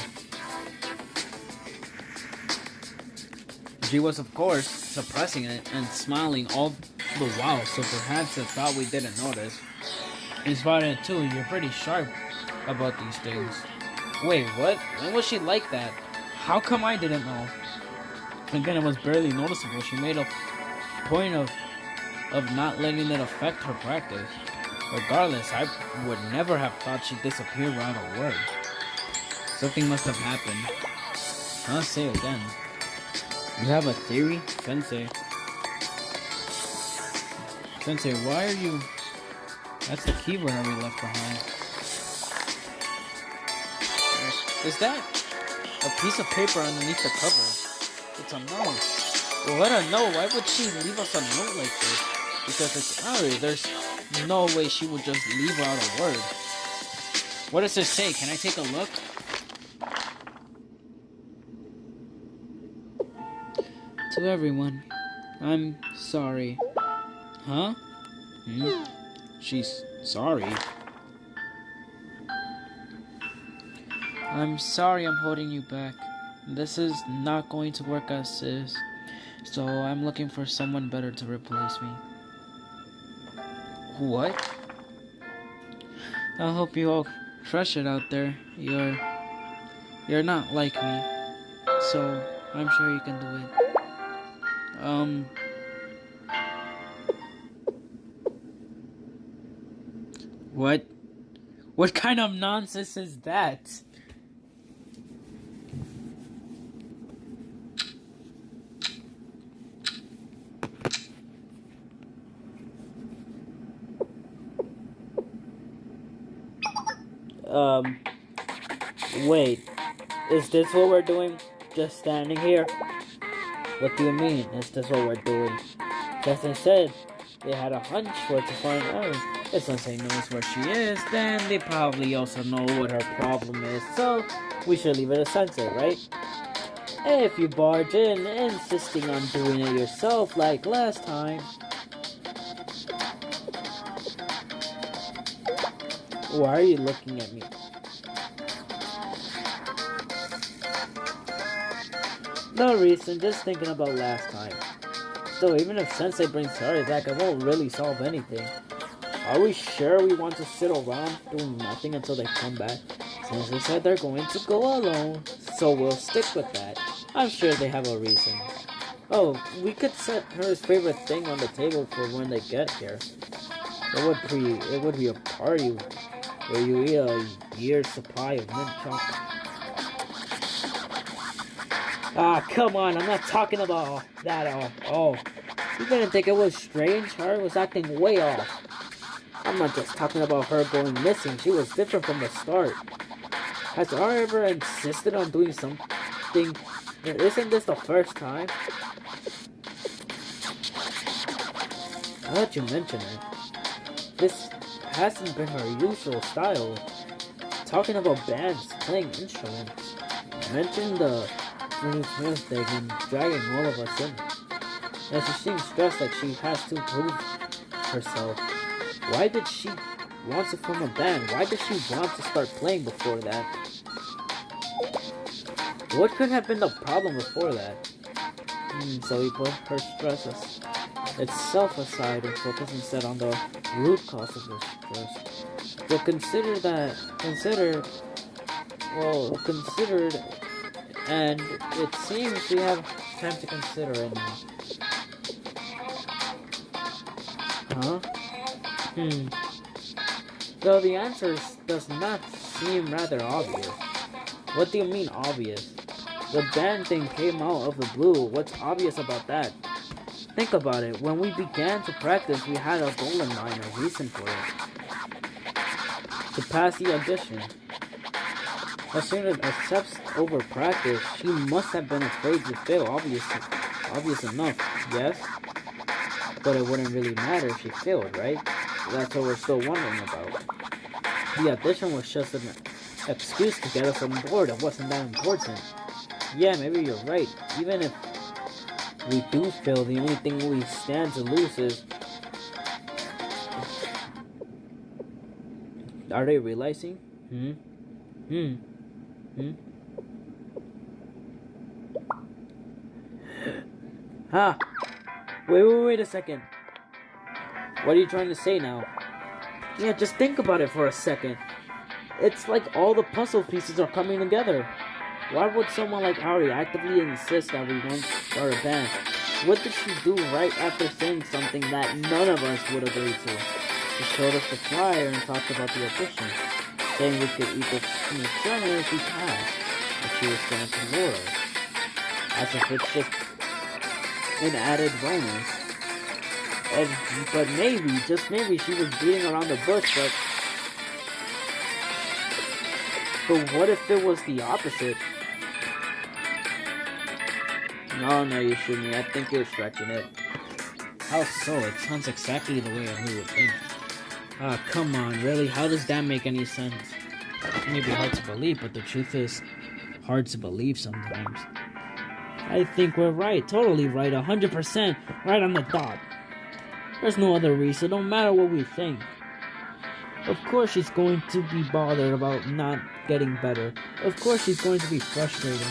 She was, of course, suppressing it and smiling all the while, so perhaps it thought we didn't notice. In spotted it too, you're pretty sharp about these things. Wait, what? When was she like that? How come I didn't know? Again, it was barely noticeable. She made a point of not letting it affect her practice. Regardless, I would never have thought she'd disappear without a word. Something must have happened. I'll say again. You have a theory, Sensei? Sensei, why are you... That's the keyboard that we left behind. Is that a piece of paper underneath the cover? It's a note. Well, let her know. Why would she leave us a note like this? Because it's Ari. There's no way she would just leave without a word. What does it say? Can I take a look? To everyone, I'm sorry. Huh? She's sorry. I'm sorry I'm holding you back. This is not going to work as is. So I'm looking for someone better to replace me. What? I hope you all crush it out there. You're not like me. So I'm sure you can do it. What? What kind of nonsense is that? Wait. Is this what we're doing? Just standing here? What do you mean, is this what we're doing? As they said, they had a hunch for it to find out. If Sensei knows where she is, then they probably also know what her problem is, so we should leave it to Sensei, right? If you barge in, insisting on doing it yourself like last time. Why are you looking at me? No reason, just thinking about last time. Still, even if Sensei brings Sari back, it won't really solve anything. Are we sure we want to sit around doing nothing until they come back? Sensei said they're going to go alone, so we'll stick with that. I'm sure they have a reason. Oh, we could set her favorite thing on the table for when they get here. It would be a party where you eat a year's supply of mint chocolate. Ah, come on, I'm not talking about that at all. You didn't think it was strange? Her was acting way off. I'm not just talking about her going missing, she was different from the start. Has Ara ever insisted on doing something? Isn't this the first time? Now that you mention it, this hasn't been her usual style. Talking about bands, playing instruments. Mentioned the Smith thing and dragging all of us in. And she seems stressed like she has to prove herself. Why did she want to form a band? Why did she want to start playing before that? What could have been the problem before that? So we put her stress itself aside and focus instead on the root cause of the stress. But considered, and it seems we have time to consider it now. Huh? Though the answer does not seem rather obvious. What do you mean obvious? The band thing came out of the blue. What's obvious about that? Think about it. When we began to practice, we had a goal in mind, a reason for it. To pass the audition. As soon as accepts over practice, she must have been afraid to fail. Obvious enough, yes? But it wouldn't really matter if she failed, right? That's what we're still wondering about. The audition was just an excuse to get us on board. It wasn't that important. Yeah, maybe you're right. Even if we do fail, the only thing we stand to lose is... Are they realizing? Ah! Wait a second. What are you trying to say now? Yeah, just think about it for a second. It's like all the puzzle pieces are coming together. Why would someone like Ari actively insist that we won't start a band? What did she do right after saying something that none of us would agree to? She showed us the flyer and talked about the audition, saying we could eat the chimichurri if we passed, and she was going to lure us. As if it's just an added bonus. But maybe, just maybe, she was beating around the bush, but what if it was the opposite? No, you shouldn't. I think you're stretching it. How so? It sounds exactly the way I would think. Ah, come on, really? How does that make any sense? It may be hard to believe, but the truth is hard to believe sometimes. I think we're right, totally right, 100% right on the dot. There's no other reason, no matter what we think. Of course she's going to be bothered about not getting better. Of course she's going to be frustrated.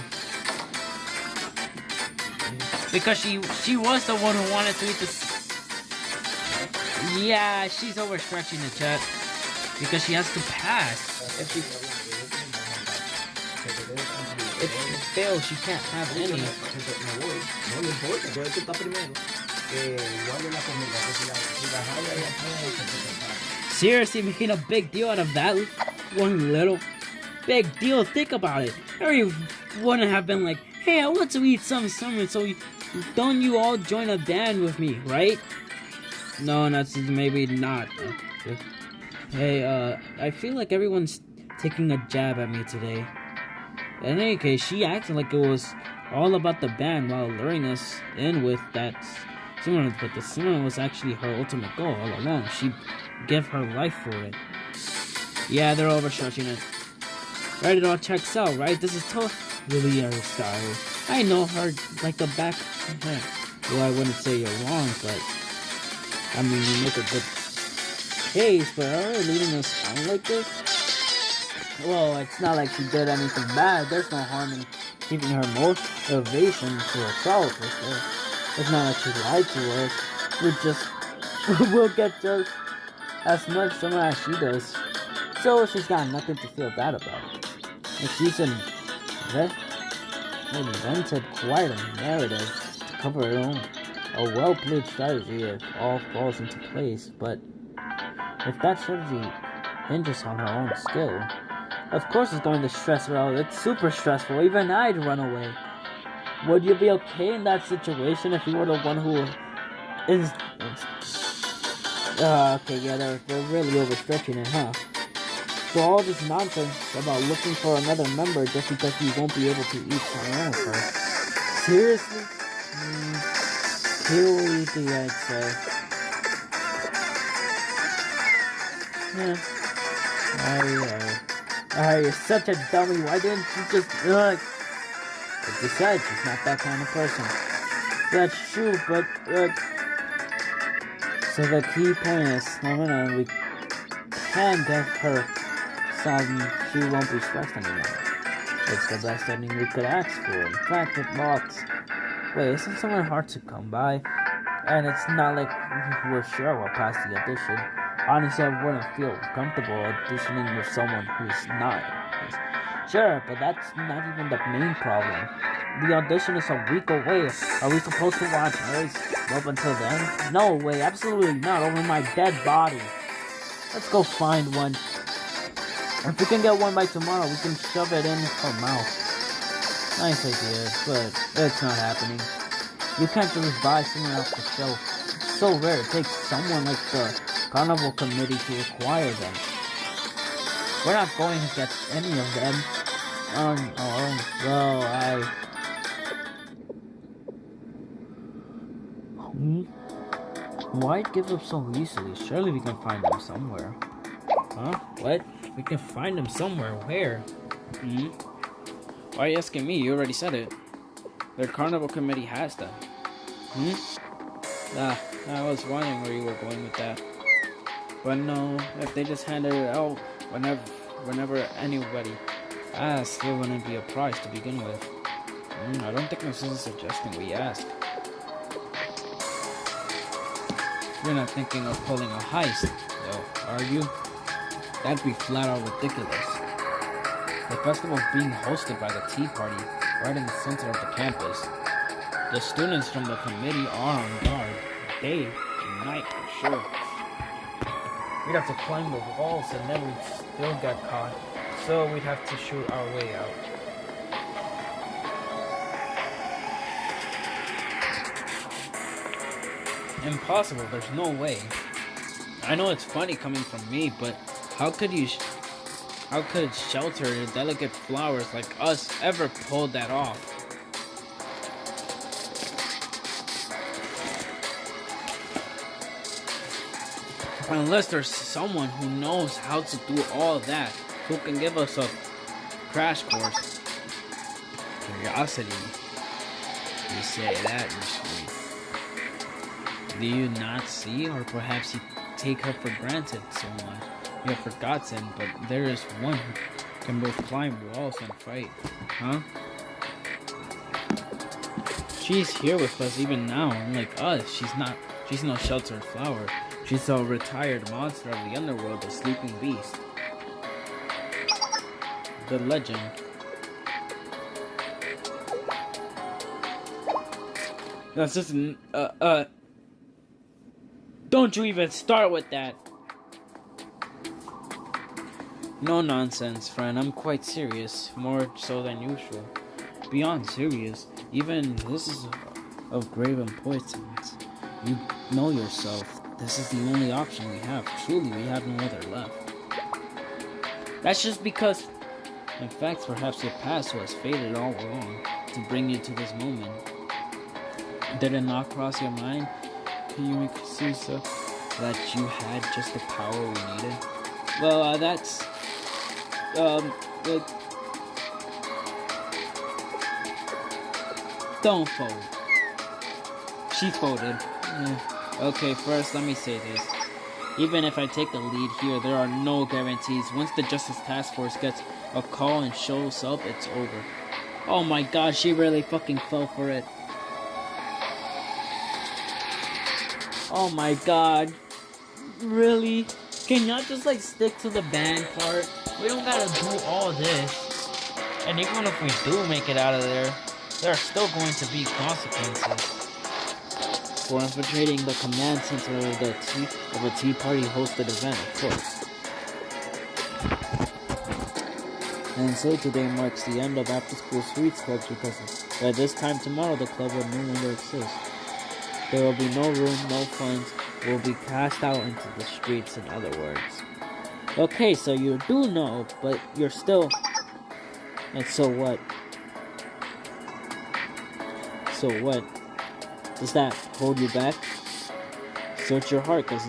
Because she was the one who wanted to eat this. Yeah, she's overstretching the chat. Because she has to pass. If she fails, she can't have any. Seriously, making a big deal out of that one little big deal. Think about it. Harry wouldn't have been like, hey, I want to eat some summer, so don't you all join a band with me, right? No, that's maybe not. Hey, I feel like everyone's taking a jab at me today. In any case, she acted like it was all about the band while luring us in with that Simran, but the Simran was actually her ultimate goal all along. She gave her life for it. Yeah, they're overstretching it. Right, it all checks out, right? This is totally her style. I know her like the back of her. Well, I wouldn't say you're wrong, but I mean, you make a good case, but are you leading us on like this? Well, it's not like she did anything bad. There's no harm in keeping her motivation to herself. It's not like she lied to us. We'll get just as much from her as she does. So she's got nothing to feel bad about. And she's invented quite a narrative to cover her own. A well-played strategy if all falls into place, but if that strategy hinges on her own skill, of course it's going to stress her out. It's super stressful. Even I'd run away. Would you be okay in that situation if you were the one who is... okay, yeah, they're really overstretching it, huh? So all this nonsense about looking for another member just because you won't be able to eat your own first. Seriously? He'll eat the I'd say. Yeah. You're such a dummy. Why didn't you just, But besides, she's not that kind of person. That's true, but, so the key point is, we can get her some, she won't be stressed anymore. It's the best ending we could ask for. In fact, it locks. Wait, isn't someone hard to come by? And it's not like we're sure we'll pass the audition. Honestly, I wouldn't feel comfortable auditioning with someone who's not. Sure, but that's not even the main problem. The audition is a week away. Are we supposed to watch hers up until then? No way, absolutely not. Over my dead body. Let's go find one. If we can get one by tomorrow, we can shove it in her mouth. Nice idea, but it's not happening. You can't just buy someone off the shelf. It's so rare. It takes someone like the carnival committee to acquire them. We're not going to get any of them. Why give up so easily? Surely we can find them somewhere. Huh? What? We can find them somewhere. Where? Why are you asking me? You already said it. Their carnival committee has them. I was wondering where you were going with that. But no, if they just handed it out whenever anybody asked, there wouldn't be a prize to begin with. I don't think this is suggesting we ask. You're not thinking of pulling a heist, though, are you? That'd be flat out ridiculous. The festival is being hosted by the Tea Party, right in the center of the campus. The students from the committee are on guard, day and night for sure. We'd have to climb the walls and then we'd still get caught, so we'd have to shoot our way out. Impossible, there's no way. I know it's funny coming from me, but how could sheltered and delicate flowers like us ever pull that off? Unless there's someone who knows how to do all that, who can give us a crash course. Curiosity. You say that usually. Do you not see, or perhaps you take her for granted, someone you have forgotten, but there is one who can both climb walls and fight, huh? She's here with us even now, unlike us. She's no sheltered flower. She's a retired monster of the underworld, a sleeping beast. The legend. That's just don't you even start with that. No nonsense, friend. I'm quite serious. More so than usual. Beyond serious. Even this is of grave importance. You know yourself. This is the only option we have. Truly, we have no other left. That's just because, in fact, perhaps your past was fated all along to bring you to this moment. Did it not cross your mind, Yumikususa, that you had just the power we needed? Well, that's don't fold. She folded. Okay, first let me say this. Even if I take the lead here, there are no guarantees. Once the Justice Task Force gets a call and shows up, it's over. Oh my god, she really fucking fell for it. Oh my god. Really? Can y'all just like stick to the band part? We don't gotta do all this. And even if we do make it out of there, there are still going to be consequences. For infiltrating the command center of a Tea Party hosted event, of course. And so today marks the end of After School Sweets Club because by this time tomorrow the club will no longer exist. There will be no room, no funds, will be cast out into the streets, in other words. Okay, so you do know, but you're still... And so what? So what? Does that hold you back? Search your heart, does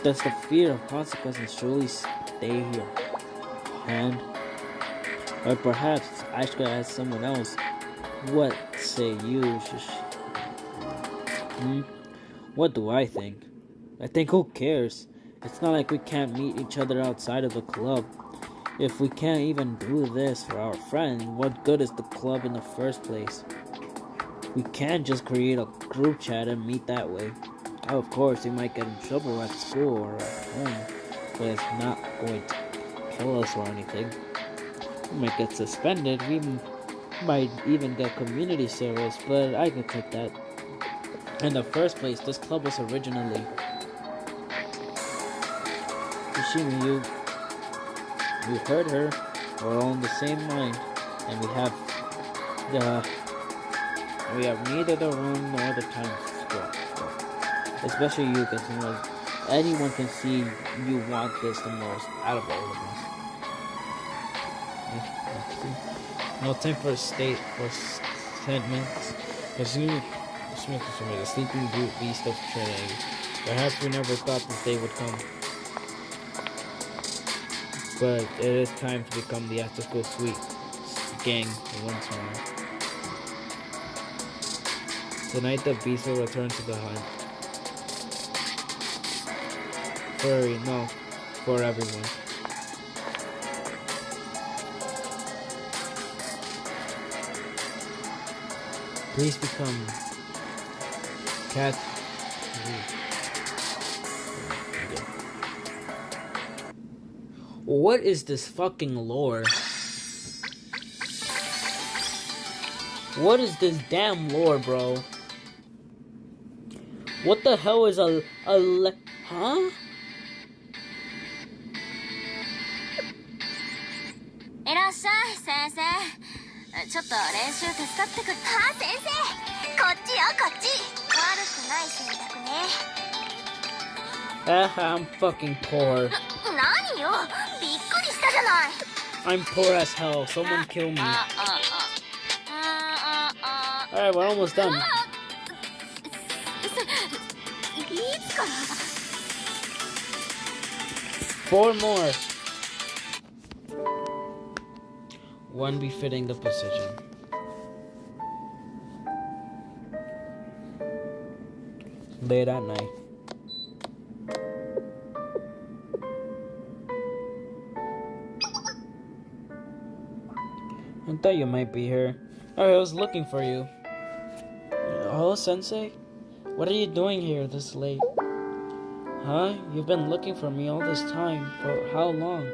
the fear of consequences truly stay here? And, or perhaps Ashka as someone else. What say you? What do I think? I think who cares? It's not like we can't meet each other outside of the club. If we can't even do this for our friend, what good is the club in the first place? We can't just create a group chat and meet that way. Of course, we might get in trouble at school or at home, but it's not going to kill us or anything. We might get suspended, we might even get community service, but I could take that. In the first place, this club was originally... Yoshimi, you heard her. We're all in the same mind, and we have neither the room nor the time to score. Especially you, because anyone can see you want this the most out of all of us. No time for statements. Assuming the sleeping beast of Trinity. Perhaps we never thought this day would come. But it is time to become the After School Sweet gang once more. Tonight the beast will return to the hunt. For everyone. Please become cat. What is this fucking lore? What is this damn lore, bro? What the hell is huh? いらっしゃい、先生。ちょっと練習手伝ってくれ。あ、先生。こっちよ、こっち。悪くない選択ね。I'm fucking poor. 何よ、びっくりしたじゃない。I'm poor as hell. Someone kill me. Alright, we're almost done. いつから 4 more. One befitting the position. Late at night. I thought you might be here. Alright, I was looking for you. Hello, Sensei? What are you doing here this late? Huh? You've been looking for me all this time. For how long?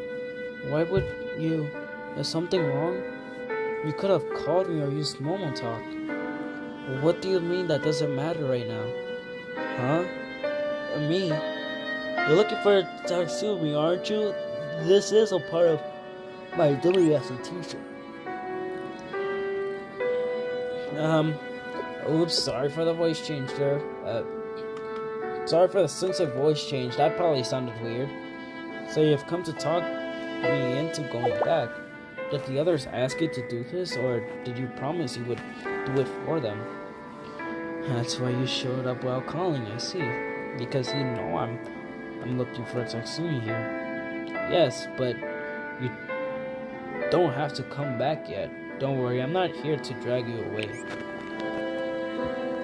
Why would you? Is something wrong? You could have called me or used Momo Talk. What do you mean that doesn't matter right now? Huh? Me? You're looking for Tatsumi, aren't you? This is a part of my ability as a teacher. Oops, sorry for the voice change there. Sorry for the sense of voice change. That probably sounded weird. So you've come to talk me into going back. Did the others ask you to do this, or did you promise you would do it for them? That's why you showed up while calling, I see. Because you know I'm looking for Tatsumi here. Yes, but you don't have to come back yet. Don't worry, I'm not here to drag you away.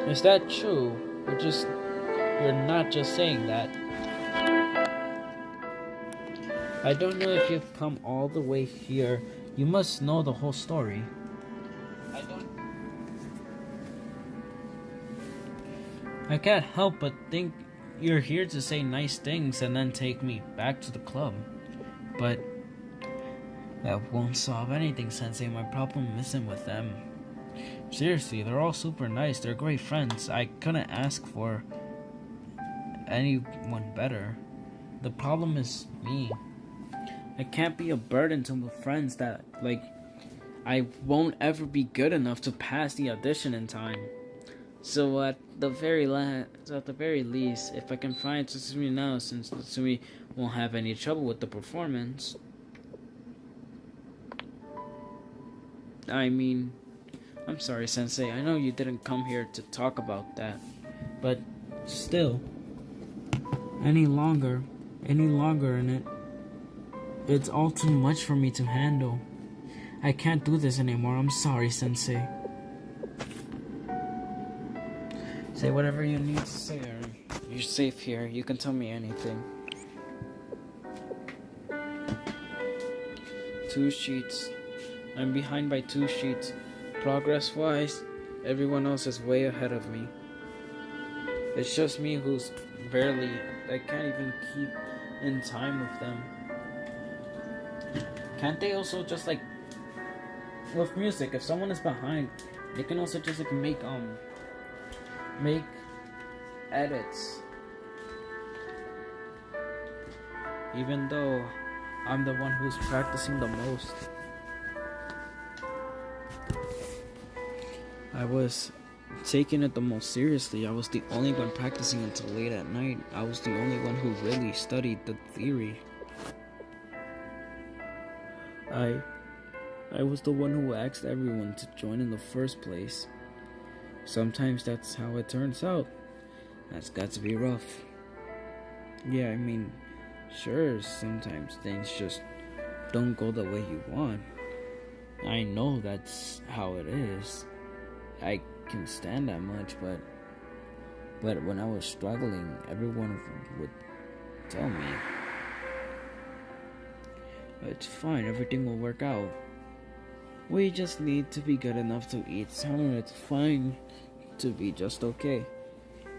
Is that true? You're not just saying that. I don't know if you've come all the way here. You must know the whole story. I can't help but think you're here to say nice things and then take me back to the club. But that won't solve anything, Sensei. My problem isn't with them. Seriously, they're all super nice. They're great friends. I couldn't ask for anyone better. The problem is me. I can't be a burden to my friends that, I won't ever be good enough to pass the audition in time. So at the very least, if I can find Tatsumi now, since Tatsumi won't have any trouble with the performance. I mean, I'm sorry, Sensei. I know you didn't come here to talk about that, but still, any longer in it, it's all too much for me to handle. I can't do this anymore. I'm sorry, Sensei. Say whatever you need to say, Aaron. You're safe here. You can tell me anything. 2 sheets. I'm behind by 2 sheets. Progress-wise, everyone else is way ahead of me. It's just me who's I can't even keep in time with them. Can't they also just with music, if someone is behind, they can also just make edits. Even though I'm the one who's practicing the most. I was taking it the most seriously. I was the only one practicing until late at night. I was the only one who really studied the theory. I was the one who asked everyone to join in the first place. Sometimes that's how it turns out. That's got to be rough. Yeah, I mean, sure, sometimes things just don't go the way you want. I know that's how it is. I can stand that much, but when I was struggling, everyone would tell me, it's fine, everything will work out. We just need to be good enough to eat, so it's fine to be just okay.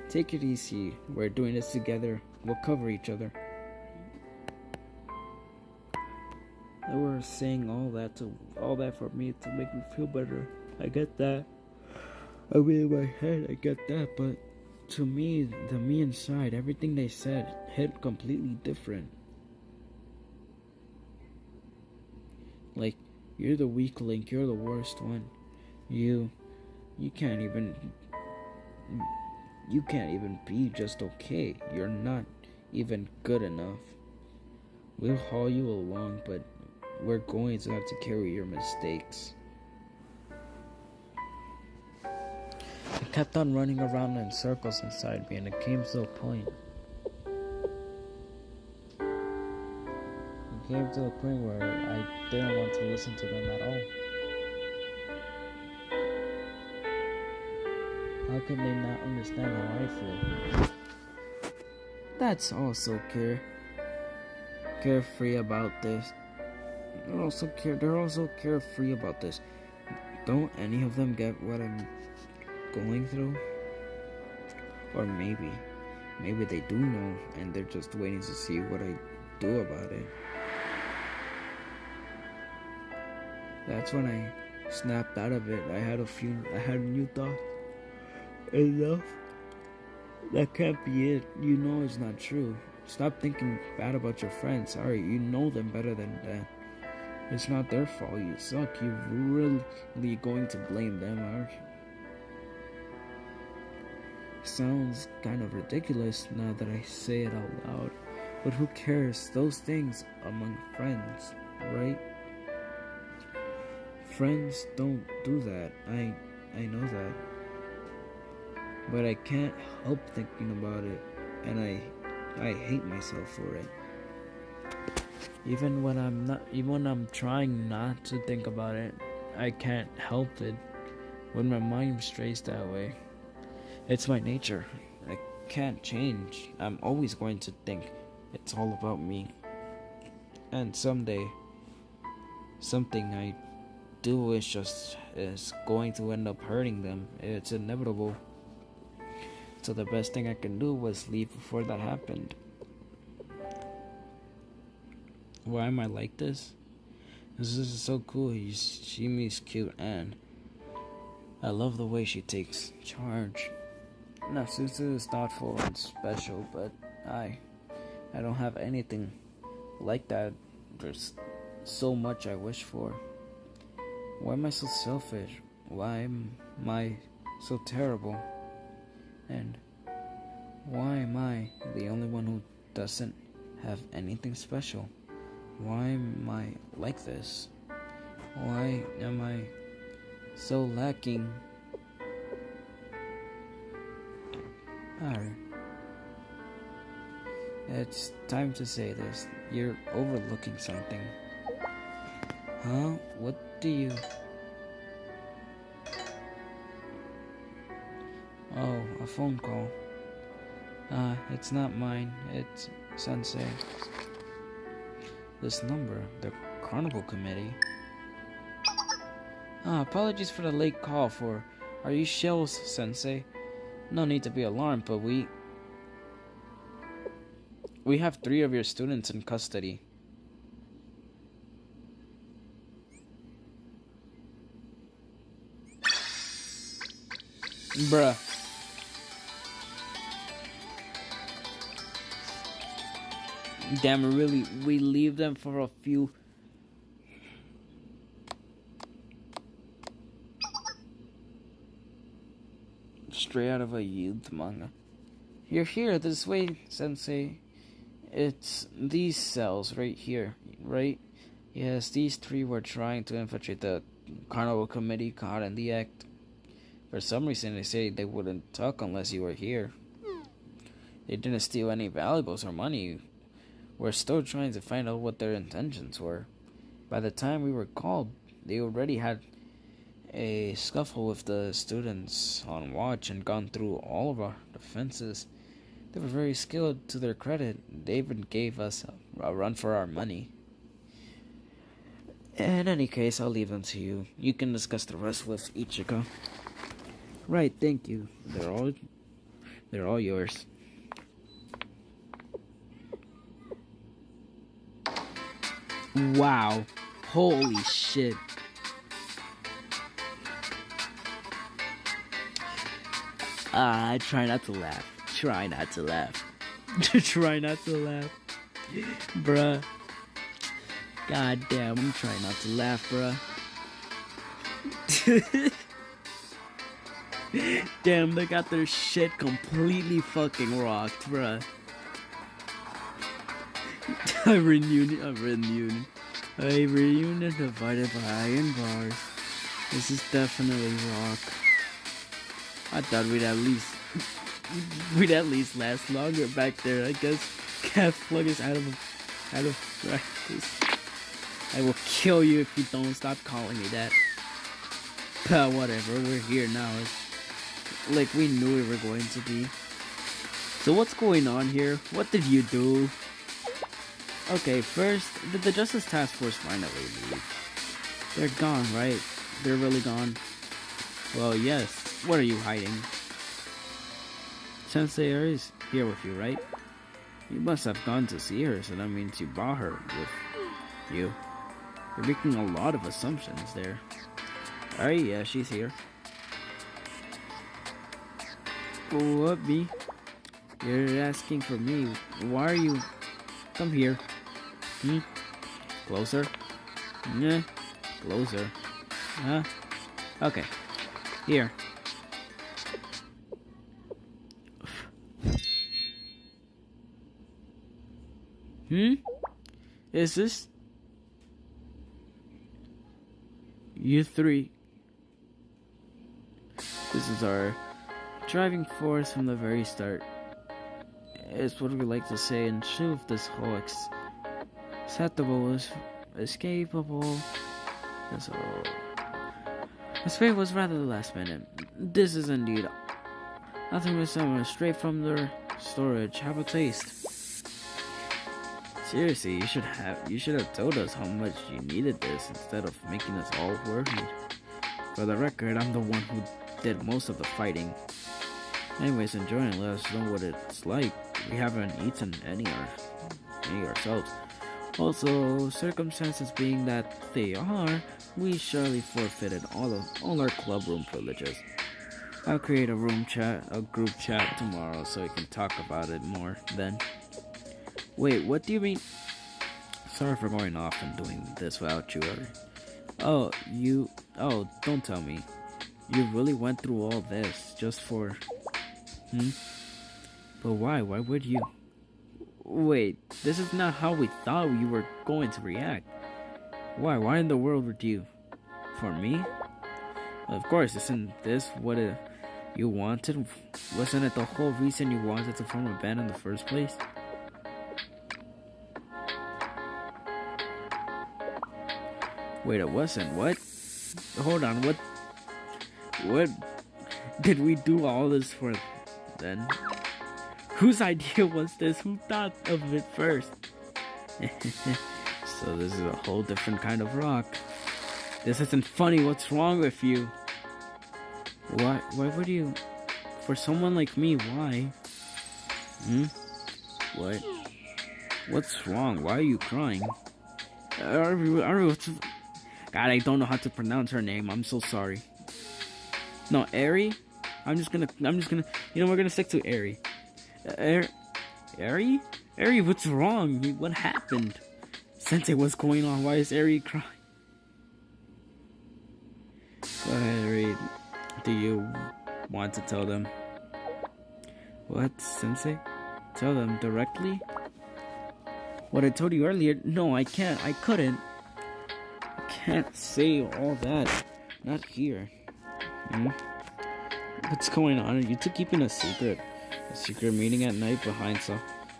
Take it easy, we're doing this together, we'll cover each other. They were saying all that for me to make me feel better. I get that. I mean, in my head, I get that, but to me, the me inside, everything they said hit completely different. Like, you're the weak link, you're the worst one. You can't even be just okay. You're not even good enough. We'll haul you along, but we're going to have to carry your mistakes. I kept on running around in circles inside me, and it came to a point. It came to a point where I didn't want to listen to them at all. How can they not understand how I feel? That's also carefree about this. They're also carefree about this. Don't any of them get what I'm going through? Or maybe they do know and they're just waiting to see what I do about it. That's when I snapped out of it. I had a new thought. Enough. That can't be it. You know it's not true. Stop thinking bad about your friends. Sorry, you know them better than that. It's not their fault you suck. You're really going to blame them, aren't you? Sounds kind of ridiculous now that I say it out loud. But who cares? Those things among friends. right? Friends don't do that. I know that. But I can't help thinking about it, and I hate myself for it. Even when I'm trying not to think about it, I can't help it when my mind strays that way. It's my nature. I can't change. I'm always going to think it's all about me. And someday, something I do is going to end up hurting them. It's inevitable. So the best thing I can do was leave before that happened. Why am I like this? This is so cool. She meets cute and I love the way she takes charge. Now Suzu is thoughtful and special, but I don't have anything like that. There's so much I wish for. Why am I so selfish? Why am I so terrible? And why am I the only one who doesn't have anything special? Why am I like this? Why am I so lacking? Alright. It's time to say this. You're overlooking something. Huh? What do you... Oh, a phone call. It's not mine. It's Sensei. This number, the Carnival Committee. Apologies for the late call for... Are you Shells, Sensei? No need to be alarmed, but we have 3 of your students in custody. Bruh. Damn, really, we leave them for a few... Straight out of a youth manga. You're here, this way, Sensei. It's these cells right here, right? Yes, these 3 were trying to infiltrate the Carnival Committee caught in the act. For some reason, they say they wouldn't talk unless you were here. They didn't steal any valuables or money. We're still trying to find out what their intentions were. By the time we were called, they already had a scuffle with the students on watch and gone through all of our defenses. They were very skilled, to their credit. They even gave us a run for our money. In any case, I'll leave them to you. You can discuss the rest with Ichika. Right, thank you. They're all yours. Wow. Holy shit. I try not to laugh. Try not to laugh. Try not to laugh. Bruh. God damn, I'm trying not to laugh, bruh. Damn, they got their shit completely fucking rocked, bruh. A reunion divided by iron bars. This is definitely rock. I thought we'd at least last longer back there. I guess Cat Plug is out of practice. I will kill you if you don't stop calling me that. But whatever, we're here now. It's like we knew we were going to be. So what's going on here? What did you do? Okay, first, did the Justice Task Force finally leave? They're gone, right? They're really gone. Well, yes. What are you hiding? Sensei is here with you, right? You must have gone to see her, so that means you brought her with you. You're making a lot of assumptions there. Alright, yeah, she's here. What, me? You're asking for me. Why are you... Come here. Closer? Yeah. Closer. Huh? Okay. Here. Is this... You three. This is our driving force from the very start. It's what we like to say in truth, this whole acceptable is escapable. So, this fate was rather the last minute. This is indeed nothing but someone straight from their storage. Have a taste. Seriously, you should have told us how much you needed this instead of making us all worried. For the record, I'm the one who did most of the fighting. Anyways, enjoy and let us know what it's like. We haven't eaten any ourselves. Also, circumstances being that they are, we surely forfeited all our club room privileges. I'll create a group chat tomorrow so we can talk about it more then. Wait, what do you mean? Sorry for going off and doing this without you. Oh, don't tell me. You really went through all this just for... But why? Why would you? Wait, this is not how we thought you were going to react. Why? Why in the world would you? For me? Of course, isn't this what you wanted? Wasn't it the whole reason you wanted to form a band in the first place? Wait, it wasn't. What? Hold on, what did we do all this for then? Whose idea was this? Who thought of it first? So this is a whole different kind of rock. This isn't funny. What's wrong with you? Why would you? For someone like me, why? What? What's wrong? Why are you crying? God, I don't know how to pronounce her name. I'm so sorry. No, Eri? I'm just gonna, we're gonna stick to Eri. Eri? Eri, what's wrong? What happened? Sensei, what's going on? Why is Eri crying? Go ahead, Eri. Do you want to tell them? What, Sensei? Tell them directly? What I told you earlier? No, I can't. I couldn't. I can't say all that. Not here. What's going on? Are you two keeping a secret? A secret meeting at night behind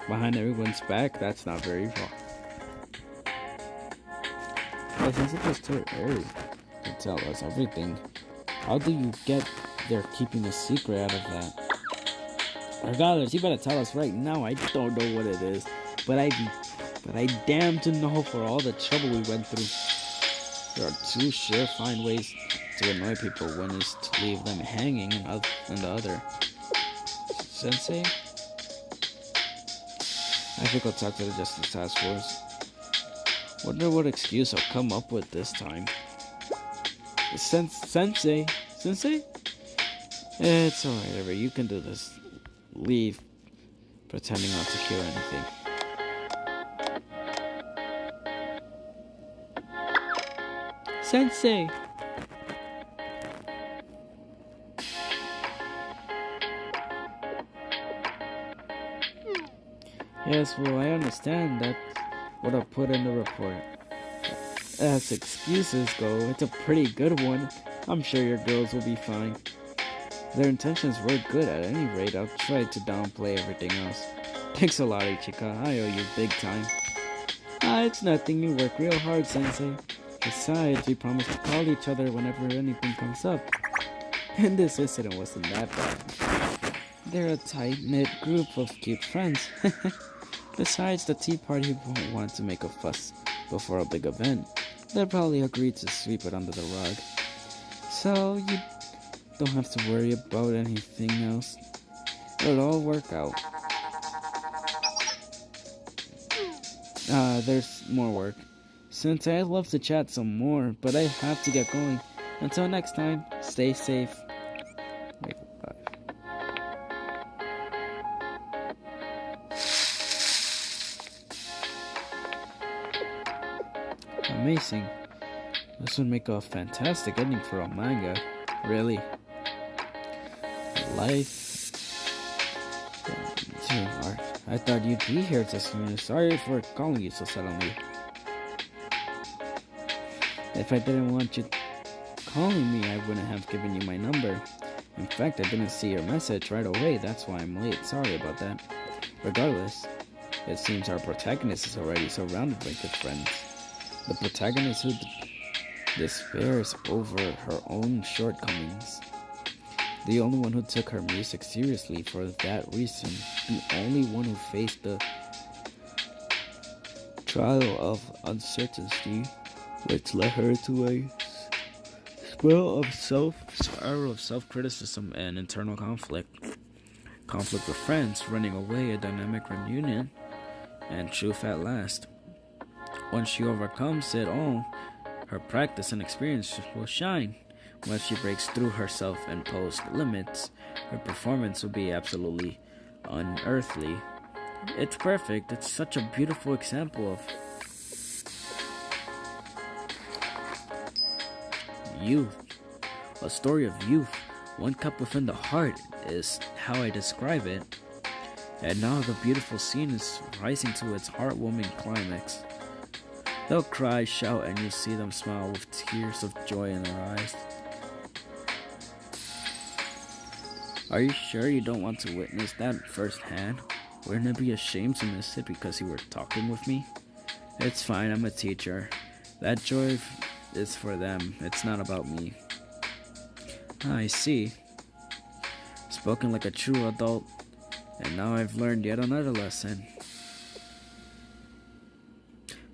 everyone's back? That's not very far. Well, since it was too early to tell us everything, how do you get they're keeping a secret out of that? Regardless, you better tell us right now. I don't know what it is, but I damn to know for all the trouble we went through. There are two surefire ways to annoy people. One is to leave them hanging, and the other. Sensei? I think I'll talk to the Justice Task Force. Wonder what excuse I'll come up with this time. Sensei? Sensei? It's alright, Ever. You can do this. Leave. Pretending not to hear anything. Sensei! Yes, well, I understand that what I put in the report. As excuses go, it's a pretty good one. I'm sure your girls will be fine. Their intentions were good at any rate. I'll try to downplay everything else. Thanks a lot, Ichika. I owe you big time. It's nothing. You work real hard, Sensei. Besides, we promised to call each other whenever anything comes up. And this incident wasn't that bad. They're a tight-knit group of cute friends. Besides, the Tea Party won't want to make a fuss before a big event. They'll probably agree to sweep it under the rug. So, you don't have to worry about anything else. It'll all work out. There's more work. Sensei, I'd love to chat some more, but I have to get going. Until next time, stay safe. Wait, amazing. This would make a fantastic ending for a manga. Really. Life. I thought you'd be here to see me. Sorry for calling you so suddenly. If I didn't want you calling me, I wouldn't have given you my number. In fact, I didn't see your message right away, that's why I'm late. Sorry about that. Regardless, it seems our protagonist is already surrounded by good friends. The protagonist who despairs over her own shortcomings. The only one who took her music seriously for that reason. The only one who faced the trial of uncertainty, which led her to a spiral of self-criticism and internal conflict. Conflict with friends, running away, a dynamic reunion, and truth at last. Once she overcomes it all, her practice and experience will shine. Once she breaks through her self-imposed limits, her performance will be absolutely unearthly. It's perfect. It's such a beautiful example of youth. A story of youth, one cup within the heart is how I describe it. And now the beautiful scene is rising to its heartwarming climax. They'll cry, shout, and you see them smile with tears of joy in their eyes. Are you sure you don't want to witness that firsthand? Wouldn't it be a shame to miss it because you were talking with me? It's fine, I'm a teacher. That joy is for them, it's not about me. I see. Spoken like a true adult, and now I've learned yet another lesson.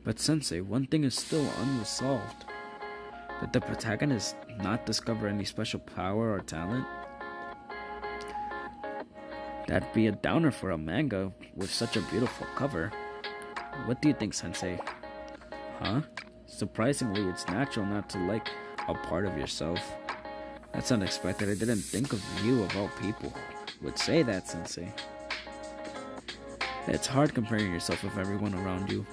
But Sensei, one thing is still unresolved. Did the protagonist not discover any special power or talent? That'd be a downer for a manga with such a beautiful cover. What do you think, Sensei? Huh? Surprisingly, it's natural not to like a part of yourself. That's unexpected. I didn't think of you of all people would say that, Sensei. It's hard comparing yourself with everyone around you.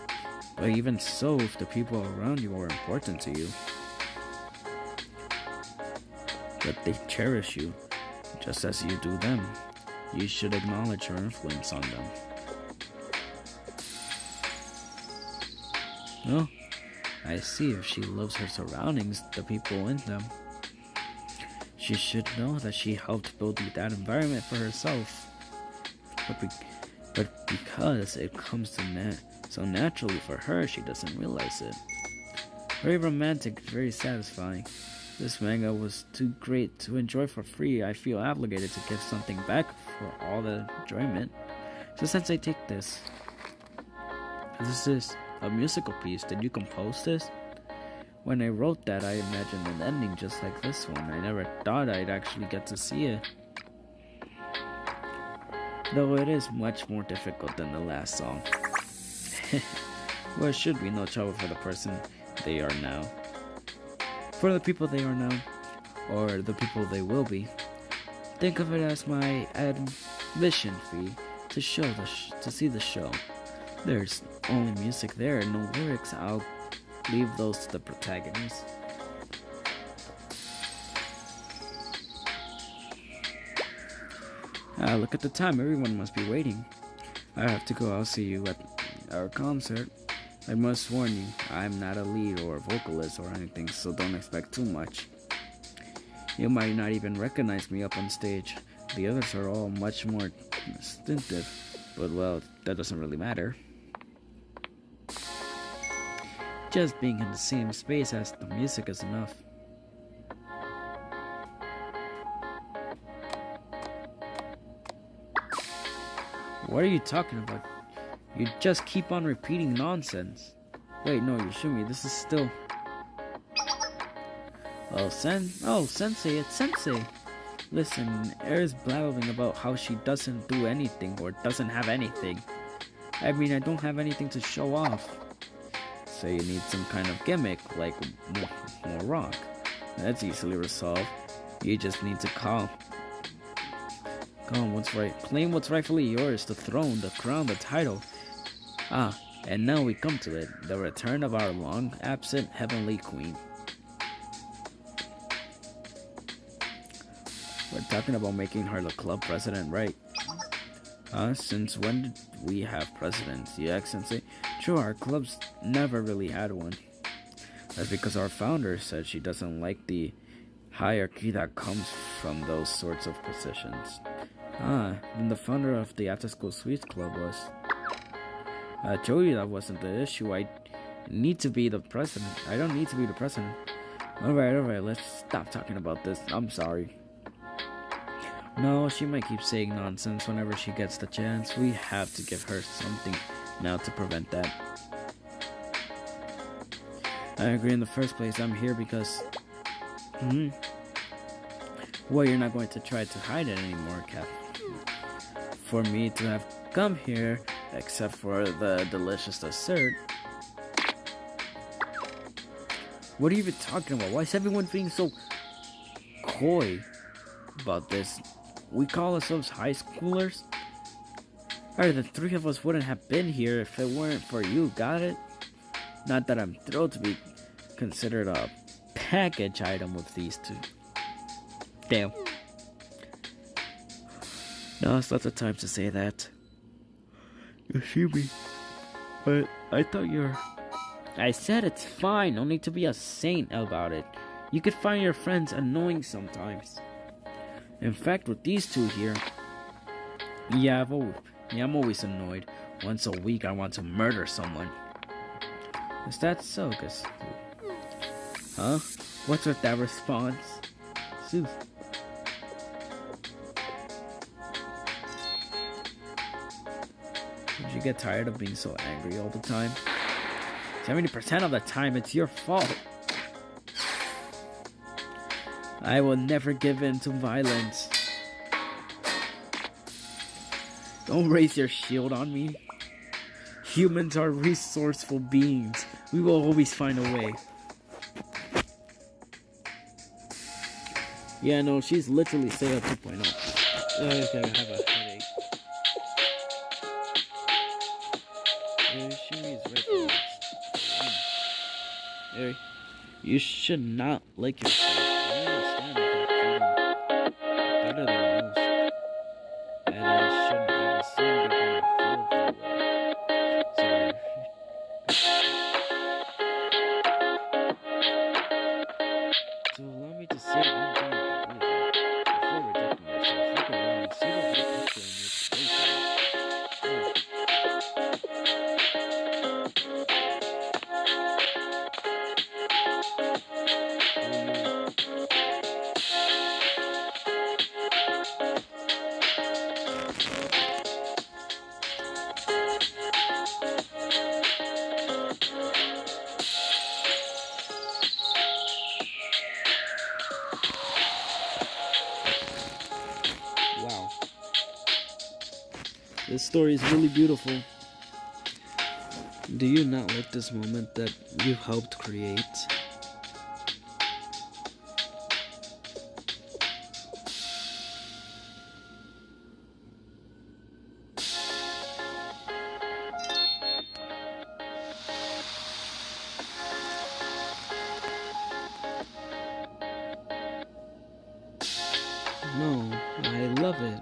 But even so, if the people around you are important to you, but they cherish you just as you do them, you should acknowledge your influence on them. No, I see. If she loves her surroundings, the people in them, she should know that she helped build that environment for herself. But because it comes to so naturally for her, she doesn't realize it. Very romantic, very satisfying. This manga was too great to enjoy for free. I feel obligated to give something back for all the enjoyment. So Sensei, take this. This is a musical piece. Did you compose this? When I wrote that, I imagined an ending just like this one. I never thought I'd actually get to see it. Though it is much more difficult than the last song. Well, it should be no trouble for the person they are now. For the people they are now, or the people they will be. Think of it as my admission fee to see the show. There's only music there and no lyrics. I'll leave those to the protagonist. Look at the time. Everyone must be waiting. I have to go. I'll see you at our concert. I must warn you, I'm not a lead or a vocalist or anything, so don't expect too much. You might not even recognize me up on stage. The others are all much more distinctive, but well, that doesn't really matter. Just being in the same space as the music is enough. What are you talking about? You just keep on repeating nonsense. Wait, no, you shoot me. This is still... Oh, Sensei, it's Sensei. Listen, Air's blabbing about how she doesn't do anything or doesn't have anything. I mean, I don't have anything to show off. So you need some kind of gimmick, like more rock. That's easily resolved. You just need to claim what's rightfully yours, the throne, the crown, the title. And now we come to it, the return of our long-absent heavenly queen. We're talking about making her the club president, right? Since when did we have presidents? Yeah, Sensei. True, our club's never really had one. That's because our founder said she doesn't like the hierarchy that comes from those sorts of positions. Ah, then the founder of the after-school sweets club was. I told you that wasn't the issue. I need to be the president. I don't need to be the president. Alright, let's stop talking about this. I'm sorry. No, she might keep saying nonsense whenever she gets the chance. We have to give her something now to prevent that. I agree. In the first place, I'm here because... Well, you're not going to try to hide it anymore, Cap. For me to have come here, except for the delicious dessert... What are you even talking about? Why is everyone being so coy about this? We call ourselves high schoolers? Alright, the three of us wouldn't have been here if it weren't for you, got it? Not that I'm thrilled to be considered a package item with these two. Damn. No, it's not the time to say that. Excuse me. But I thought you're... I said it's fine, no need to be a saint about it. You could find your friends annoying sometimes. In fact, with these two here... Yeah, I'm always annoyed. Once a week I want to murder someone. Is that so? Huh? What's with that response? Sooth. Did you get tired of being so angry all the time? 70% of the time, it's your fault. I will never give in to violence. Don't raise your shield on me. Humans are resourceful beings. We will always find a way. Yeah, no, she's literally Seiya 2.0. Okay, I have a headache. Shimi's reference. Hey, you should not lick yourself. I understand that feeling better than most. And I shouldn't have assumed you're gonna feel that way. Sorry. So allow me to say one thing about you. Before rejecting yourself, look around and see the whole picture in your place. Wow. This story is really beautiful. Do you not like this moment that you helped create? No, I love it.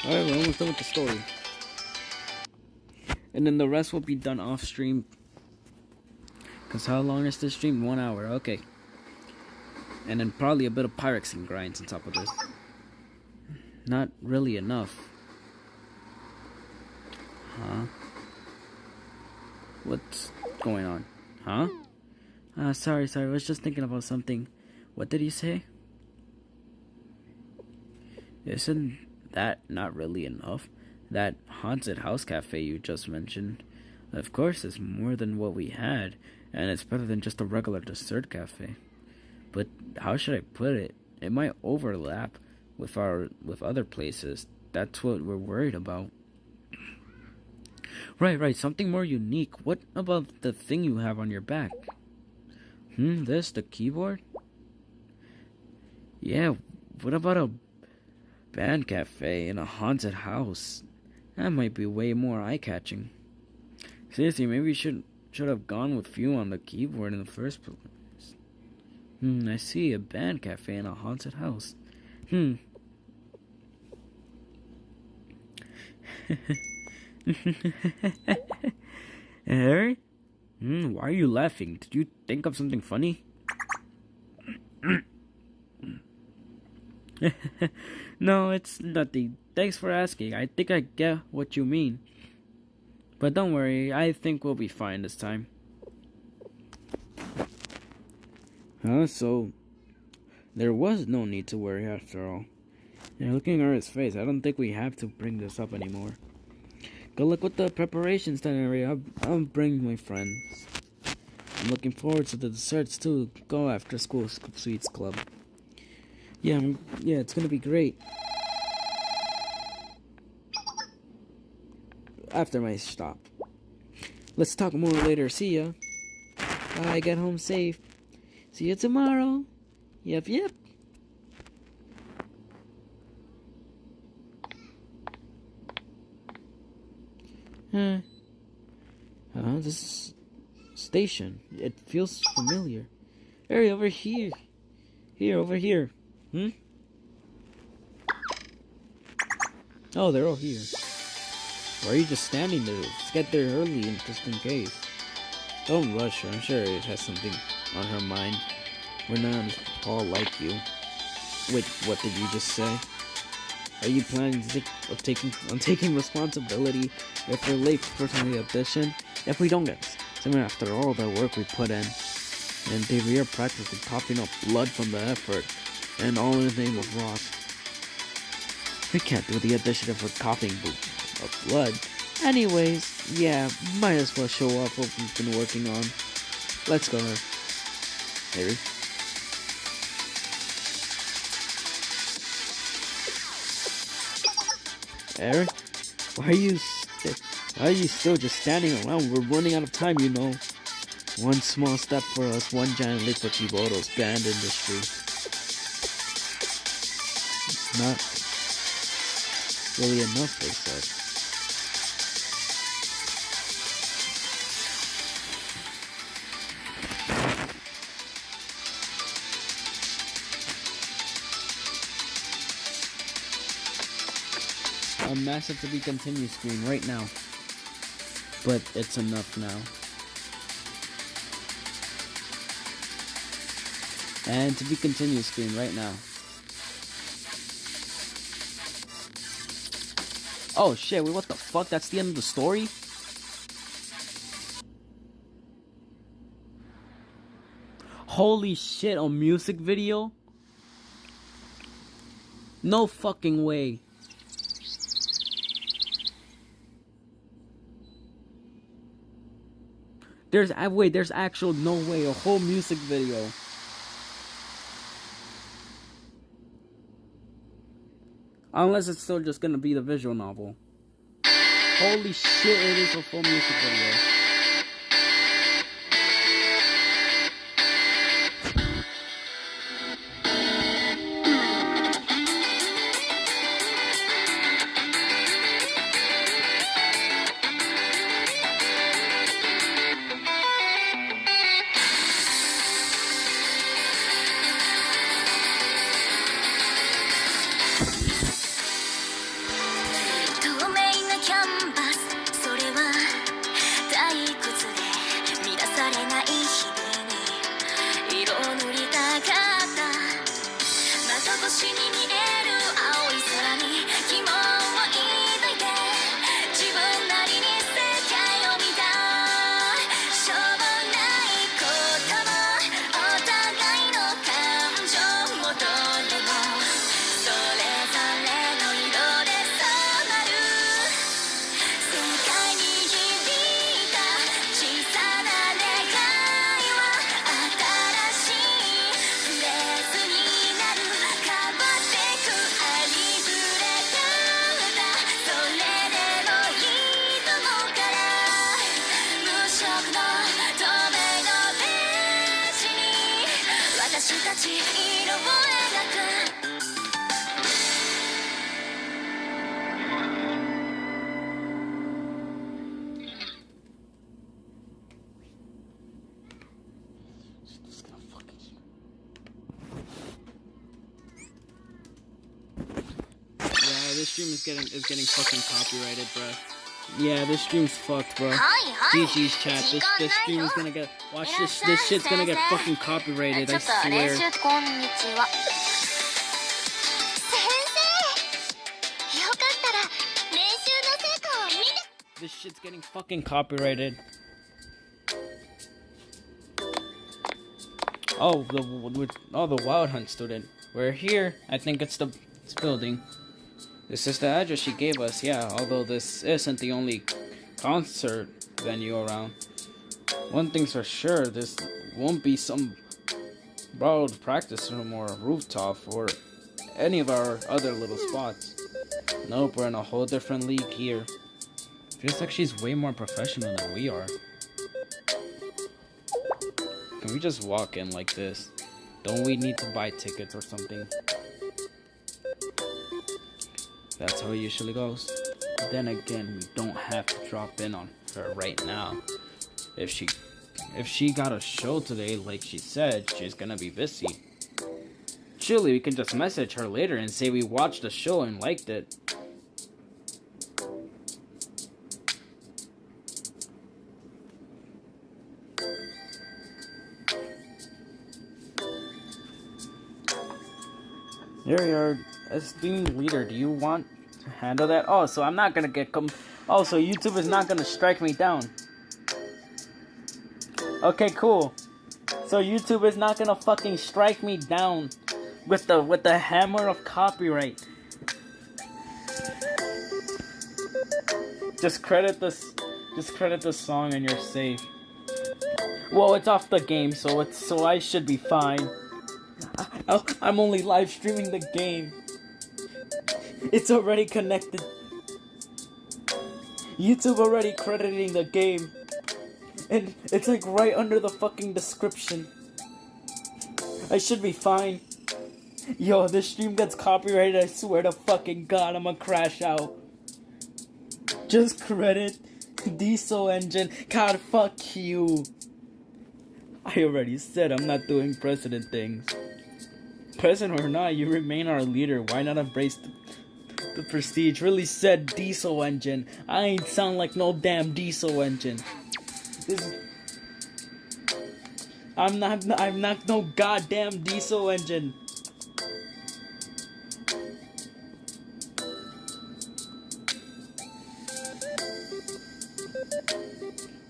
Alright, we're almost done with the story. And then the rest will be done off stream. Because how long is this stream? 1 hour, okay. And then probably a bit of Pyrex and grinds on top of this. Not really enough. Huh? What's going on? Huh? Sorry, I was just thinking about something. What did you say? Isn't that not really enough? That haunted house cafe you just mentioned. Of course, it's more than what we had, and it's better than just a regular dessert cafe. But how should I put it? It might overlap with other places. That's what we're worried about. Right, something more unique. What about the thing you have on your back? This, the keyboard? Yeah, what about a band cafe in a haunted house? That might be way more eye-catching. Seriously, maybe we should have gone with you on the keyboard in the first place. I see, a band cafe in a haunted house. Harry? Why are you laughing? Did you think of something funny? No, it's nothing. Thanks for asking. I think I get what you mean. But don't worry, I think we'll be fine this time. So there was no need to worry after all. Yeah, looking at his face, I don't think we have to bring this up anymore. Good luck with the preparations then, area. I'll bring my friends. I'm looking forward to the desserts too. Go after school sweets club. Yeah, it's gonna be great. After my stop. Let's talk more later. See ya. Bye, get home safe. See you tomorrow. Yep. This station. It feels familiar. Hey, over here. Over here. Oh, they're all here. Why are you just standing there? Let's get there early, just in case. Don't rush her. I'm sure it has something on her mind. We're not all like you. Wait, what did you just say? Are you planning to taking responsibility if we're late for the audition? If we don't get something after all the work we put in, and we are practically coughing up blood from the effort, and all in the name of rock. We can't do the audition if we're coughing up blood. Anyways, yeah, might as well show off what we've been working on. Let's go, Harry. Eric, why are you still just standing around? We're running out of time, you know. One small step for us, one giant leap for Chiboto's band industry. Not really enough, they said. A massive to be continued screen right now. But it's enough now. And to be continued screen right now. Oh shit, wait, what the fuck? That's the end of the story? Holy shit, a music video? No fucking way. There's actual no way, a whole music video. Unless it's still just gonna be the visual novel. Holy shit, it is a full music video. this stream is getting fucking copyrighted, bro. Yeah, this stream's fucked, bro. GG's chat. This stream is gonna get. Watch this. This shit's gonna get fucking copyrighted. I swear. This shit's getting fucking copyrighted. Oh, the Wild Hunt student. We're here. I think it's this building. This is the address she gave us. Yeah, although this isn't the only concert venue around. One thing's for sure, this won't be some borrowed practice room or rooftop or any of our other little spots. Nope, we're in a whole different league here. Feels like she's way more professional than we are. Can we just walk in like this? Don't we need to buy tickets or something? That's how it usually goes. Then again, we don't have to drop in on her right now. If she got a show today, like she said, she's gonna be busy. Surely we can just message her later and say we watched the show and liked it. Here you are, esteemed leader. Do you want to handle that? Oh, so I'm not gonna get oh, so YouTube is not gonna strike me down. Okay, cool. So YouTube is not gonna fucking strike me down with the hammer of copyright. Just credit the song and you're safe. Well, it's off the game, so I should be fine. I'm only live streaming the game. It's already connected. YouTube already crediting the game. And it's like right under the fucking description. I should be fine. Yo, this stream gets copyrighted, I swear to fucking God, I'm gonna crash out. Just credit Diesel Engine. God, fuck you. I already said I'm not doing president things. President or not, you remain our leader. Why not embrace the prestige? Really said Diesel Engine. I ain't sound like no damn Diesel Engine. I'm not no goddamn Diesel Engine.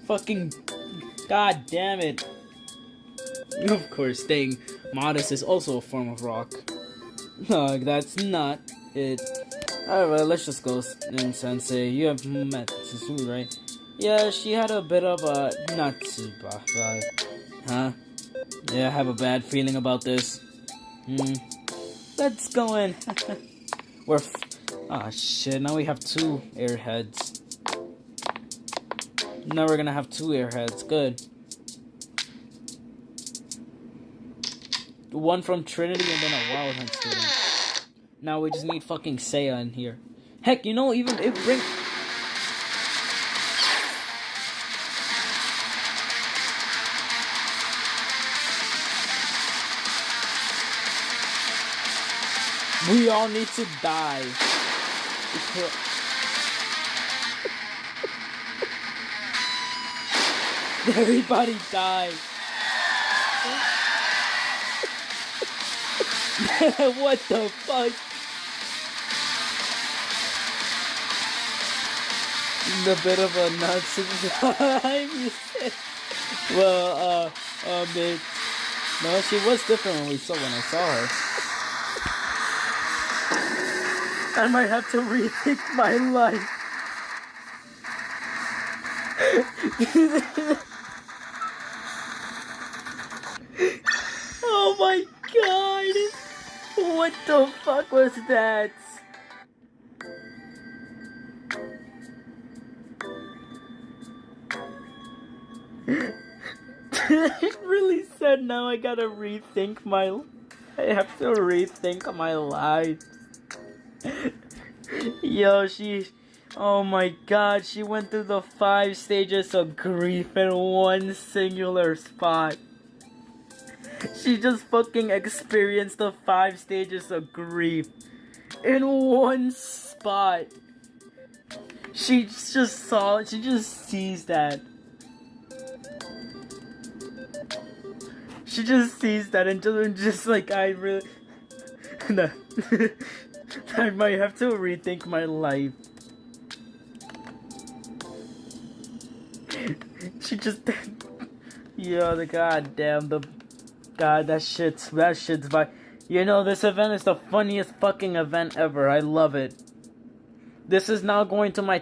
Fucking god damn it. Of course, staying modest is also a form of rock. No, that's not it. Alright, let's just go in, Sensei. You have met Suzu, right? Yeah, she had a bit of a Natsuba vibe. Huh? Yeah, I have a bad feeling about this. Let's go in. Ah, shit, now we have two airheads. Now we're gonna have two airheads. Good. One from Trinity and then a Wild Hunt student. Now we just need fucking Seiya in here. Heck, you know, even if bring... We all need to die. Everybody die. What the fuck? A bit of a nuts vibe. Well, bitch. No, she was different when I saw her. I might have to rethink my life. Oh my god! What the fuck was that? It really said now I gotta rethink my... I have to rethink my life. Yo, oh my god, she went through the 5 stages of grief in one singular spot. She just fucking experienced the 5 stages of grief in one spot. She just sees that. She just sees that and just like, I really... No. I might have to rethink my life. She just... Yo, God, that shit's by... You know, this event is the funniest fucking event ever. I love it. This is now going to my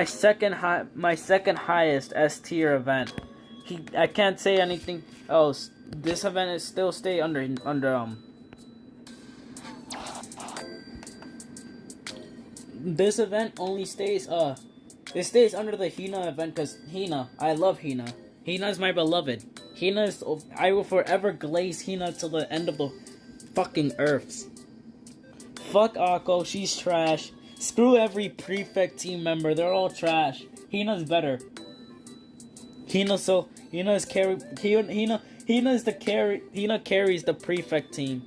second highest S tier event. I can't say anything else. This event is still stay under This event only stays it stays under the Hina event because Hina, I love Hina. Hina is my beloved. Hina is, I will forever glaze Hina till the end of the fucking earths. Fuck Akko, she's trash. Screw every prefect team member, they're all trash. Hina's better. Hina carries the prefect team.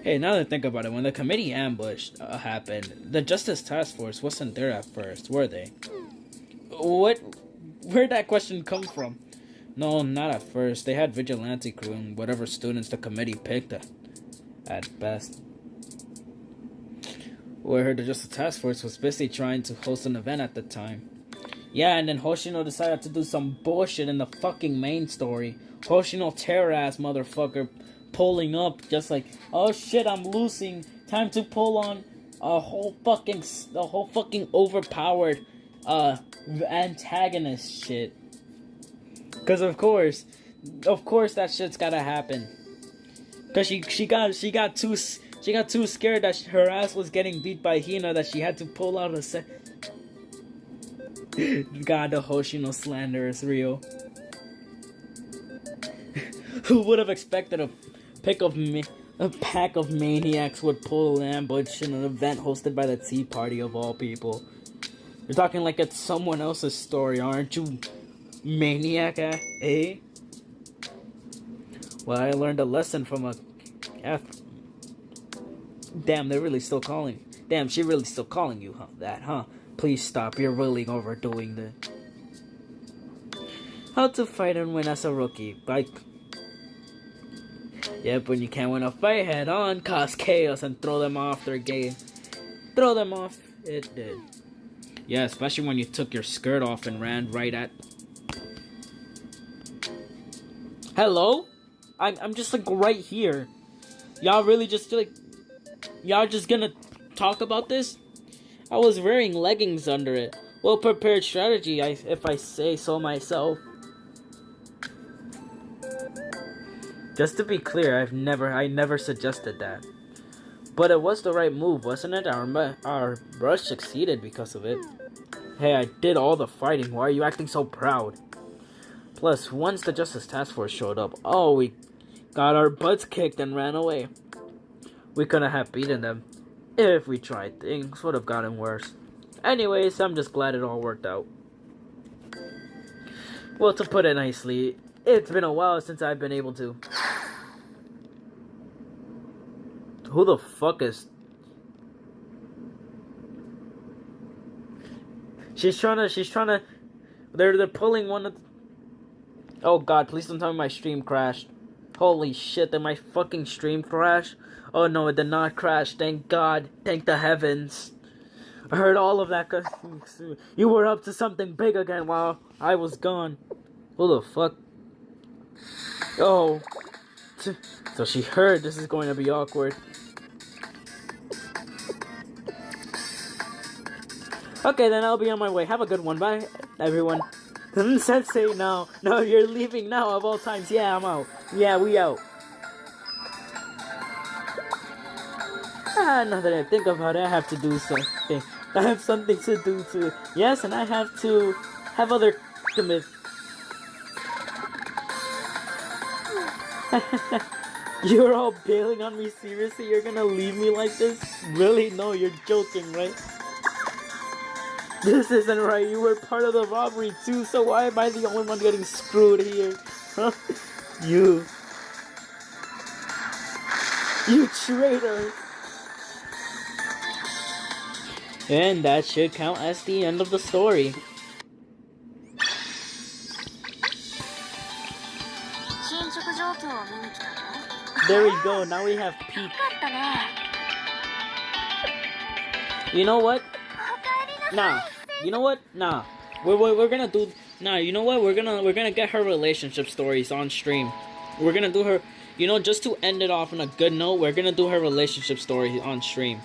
Hey, now that I think about it, when the committee ambush happened, the Justice Task Force wasn't there at first, were they? Where'd that question come from? No, not at first. They had vigilante crew and whatever students the committee picked at best. Well, I heard the Justice Task Force was busy trying to host an event at the time. Yeah, and then Hoshino decided to do some bullshit in the fucking main story. Hoshino terror-ass motherfucker pulling up just like, oh shit, I'm losing. Time to pull on a whole fucking overpowered antagonist shit. Cause of course that shit's gotta happen. Cause she got too scared that her ass was getting beat by Hina that she had to pull out a God, the Hoshino slander is real. Who would have expected a pack of maniacs would pull an ambush in an event hosted by the Tea Party of all people? You're talking like it's someone else's story, aren't you, maniac, eh? Well, I learned a lesson from a... Damn, they're really still calling. Damn, she really still calling you, huh? Please stop, you're really overdoing this. How to fight and win as a rookie. Yep, when you can't win a fight head on, cause chaos and throw them off their game. Throw them off, it did. Yeah, especially when you took your skirt off and ran right at... Hello? I'm just like right here. Y'all really just like... Y'all just gonna talk about this? I was wearing leggings under it. Well prepared strategy, if I say so myself. Just to be clear, I never suggested that. But it was the right move, wasn't it? Our rush succeeded because of it. Hey, I did all the fighting. Why are you acting so proud? Plus, once the Justice Task Force showed up, oh, we got our butts kicked and ran away. We couldn't have beaten them. If we tried, things would have gotten worse. Anyways, I'm just glad it all worked out. Well, to put it nicely, it's been a while since I've been able to... Who the fuck is... She's trying to... They're pulling one of... Oh god, please don't tell me my stream crashed. Holy shit, did my fucking stream crash? Oh no, it did not crash, thank god. Thank the heavens. I heard all of that cause you were up to something big again while I was gone. Who the fuck? Oh. So she heard. This is going to be awkward. Okay, then I'll be on my way. Have a good one. Bye, everyone. Sensei, no. No, you're leaving now of all times. Yeah, I'm out. Yeah, we out. Now that I think about it, I have to do something. I have something to do too. Yes, and I have to have other commit. You're all bailing on me, seriously? You're gonna leave me like this? Really? No, you're joking, right? This isn't right. You were part of the robbery too, so why am I the only one getting screwed here? Huh? You. You traitor! And that should count as the end of the story. 進捗状況を見に来たの？ There we go, now we have peak. よかったね。 You know what? おかえりなさい。 Nah. You know what? Nah. We're gonna do. Nah. You know what? We're gonna get her relationship stories on stream. We're gonna do her. You know, just to end it off on a good note, we're gonna do her relationship story on stream.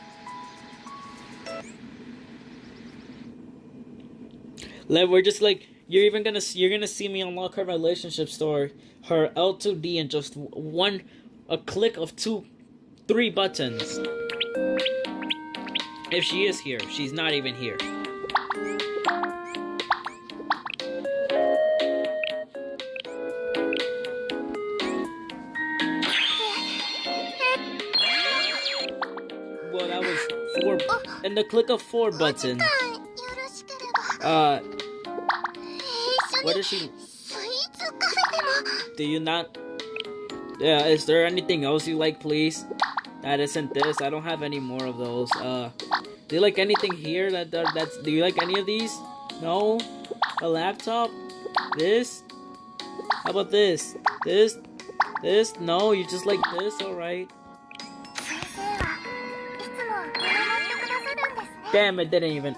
We're just like you're gonna see me unlock her relationship story, her L2D, in just a click of 3 buttons. If she is here, she's not even here. Well, that was 4 and the click of 4 buttons. What is she? Do you not? Yeah, is there anything else you like, please? That isn't this. I don't have any more of those. Do you like anything here? Do you like any of these? No? A laptop? This? How about this? This? This? No, you just like this? Alright. Damn, it didn't even.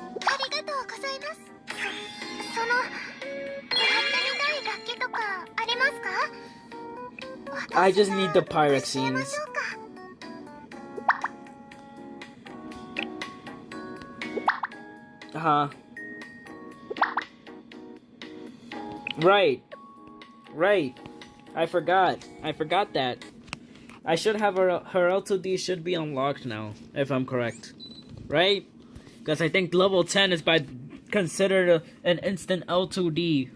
I just need the pirate scenes. Right. I forgot that. I should have her L2D should be unlocked now, if I'm correct. Right? Because I think level 10 is considered an instant L2D.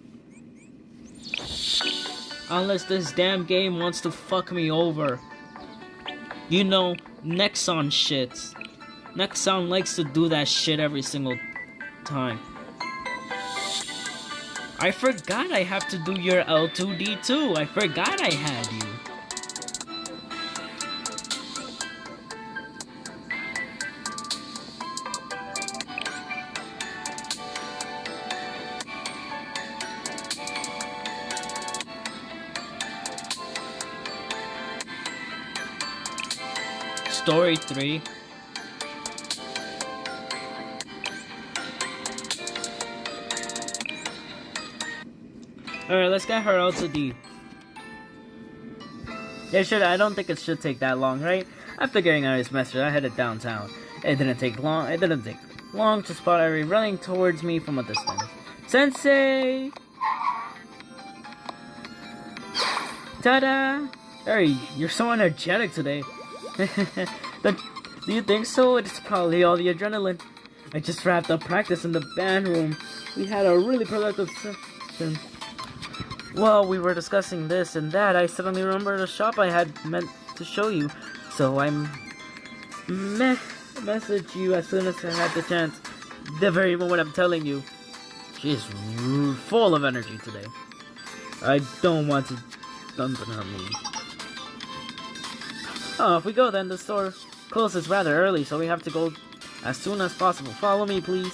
Unless this damn game wants to fuck me over. You know, Nexon shits. Nexon likes to do that shit every single time. I forgot I have to do your L2D too. I forgot I had you. Story 3. Alright, let's get her L2D. I don't think it should take that long, right? After getting out of his message, I headed downtown. It didn't take long to spot Eri running towards me from a distance. Sensei! Ta-da! Eri, you're so energetic today. Do you think so? It's probably all the adrenaline. I just wrapped up practice in the band room. We had a really productive session. While we were discussing this and that, I suddenly remembered a shop I had meant to show you. So I messaged you as soon as I had the chance. The very moment I'm telling you. She's full of energy today. I don't want to dampen her mood. Oh, if we go then, the store closes rather early, so we have to go as soon as possible. Follow me, please.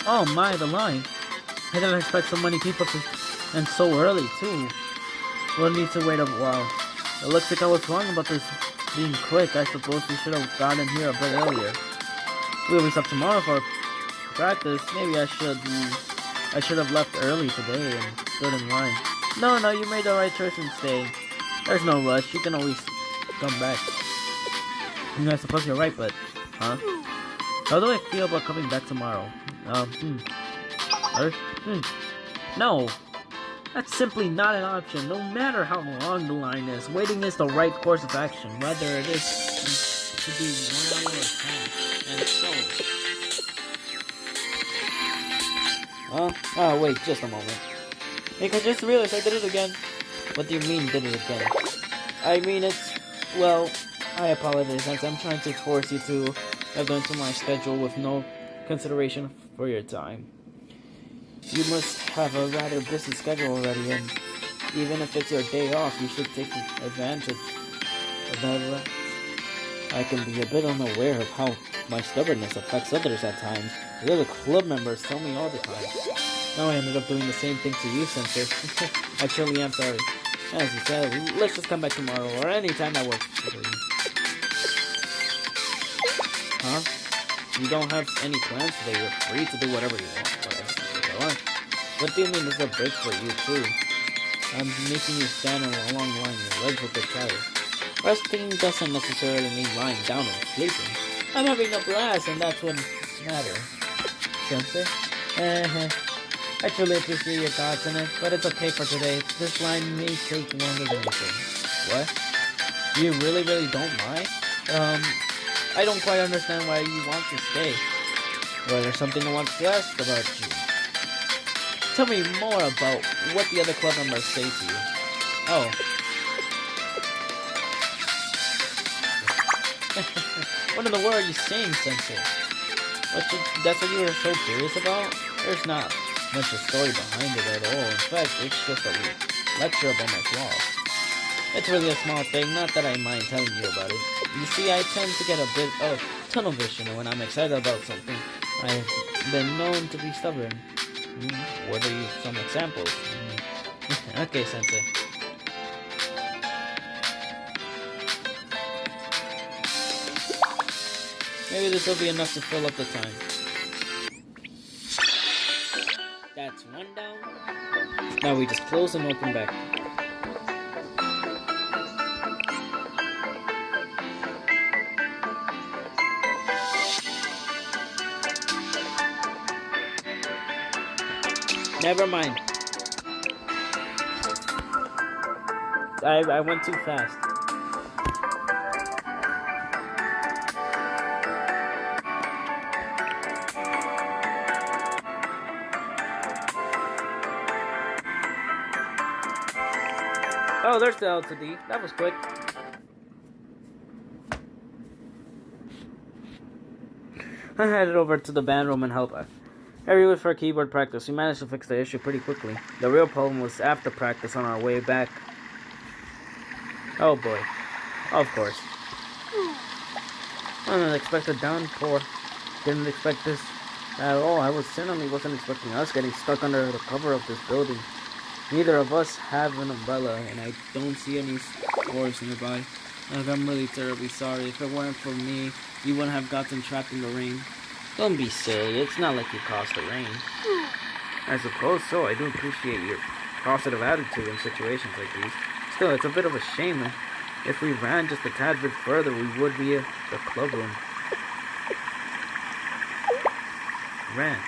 Oh my, the line. I didn't expect so many people and so early, too. We'll need to wait a while. It looks like I was wrong about this being quick. I suppose we should have gotten here a bit earlier. We'll be up tomorrow for practice. Maybe I should have left early today and stood in line. No, you made the right choice in staying. There's no rush. You can always come back. I suppose you're right, but... Huh? How do I feel about coming back tomorrow? No! That's simply not an option. No matter how long the line is, waiting is the right course of action, whether it is to be 1 hour or 10. And so... Oh, wait, just a moment. I just realized I did it again. What do you mean, did it again? I mean, well, I apologize, since I'm trying to force you to have done to my schedule with no consideration for your time. You must have a rather busy schedule already, and even if it's your day off, you should take advantage of that. I can be a bit unaware of how my stubbornness affects others at times. The other club members tell me all the time. Now I ended up doing the same thing to you, Sensei. I truly am sorry. As you said, let's just come back tomorrow or any time that works for you. Huh? You don't have any plans today. You're free to do whatever you want. What do you mean this is a break for you, too? I'm making you stand on a long line. Your legs will get tired. Resting doesn't necessarily mean lying down and sleeping. I'm having a blast, and that's what matters. Sensei? I truly appreciate your thoughts on it, but it's okay for today. This line may take longer than you think. What? You really don't mind? I don't quite understand why you want to stay. Well, there's something I want to ask about you. Tell me more about what the other club members say to you. Oh. What in the world are you saying, Sensei? That's what you were so curious about? There's not much a story behind it at all. In fact, it's just a lecture about my flaws. It's really a small thing, not that I mind telling you about it. You see, I tend to get a bit of tunnel vision when I'm excited about something. I've been known to be stubborn. What are some examples? Okay, Sensei. Maybe this will be enough to fill up the time. That's one down. Now we just close and open back. Never mind. I went too fast. Oh, there's the L to D. That was quick. I headed over to the band room and helped everyone for keyboard practice. We managed to fix the issue pretty quickly. The real problem was after practice on our way back. Oh boy. Of course. Unexpected downpour. Didn't expect this at all. I certainly wasn't expecting us getting stuck under the cover of this building. Neither of us have an umbrella, and I don't see any stores nearby. Look, I'm really terribly sorry. If it weren't for me, you wouldn't have gotten trapped in the rain. Don't be silly. It's not like you caused the rain. I suppose so. I do appreciate your positive attitude in situations like these. Still, it's a bit of a shame. If we ran just a tad bit further, we would be at the club room. Ran.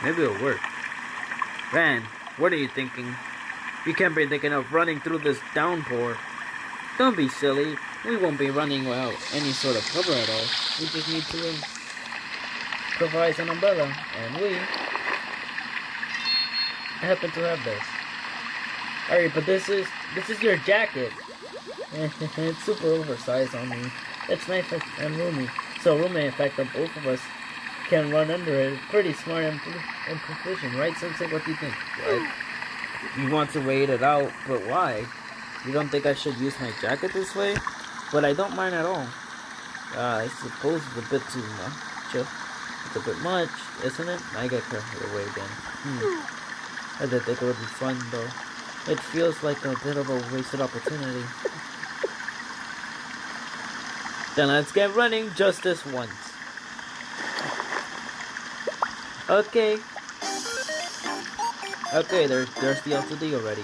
Maybe it'll work. Ran, what are you thinking? You can't be thinking of running through this downpour. Don't be silly. We won't be running without any sort of cover at all. We just need to improvise an umbrella, and we happen to have this. Alright, but this is your jacket. It's super oversized on me. It's nice and roomy. So roomy, in fact, that both of us can run under it. Pretty smart and proficient, right, Sensei? What do you think? What? You want to wait it out, but why? You don't think I should use my jacket this way? But I don't mind at all. I suppose it's a bit too much. It's a bit much, isn't it? I get carried away again. I did think it would be fun, though. It feels like a bit of a wasted opportunity. Then let's get running just this once. Okay. Okay, there's the LTD already.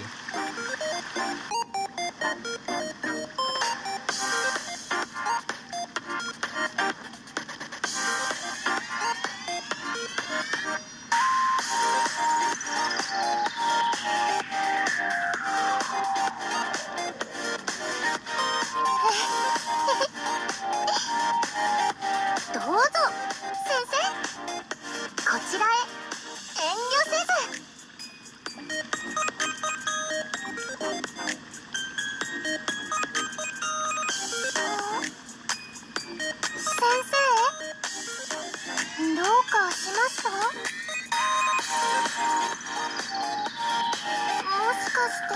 困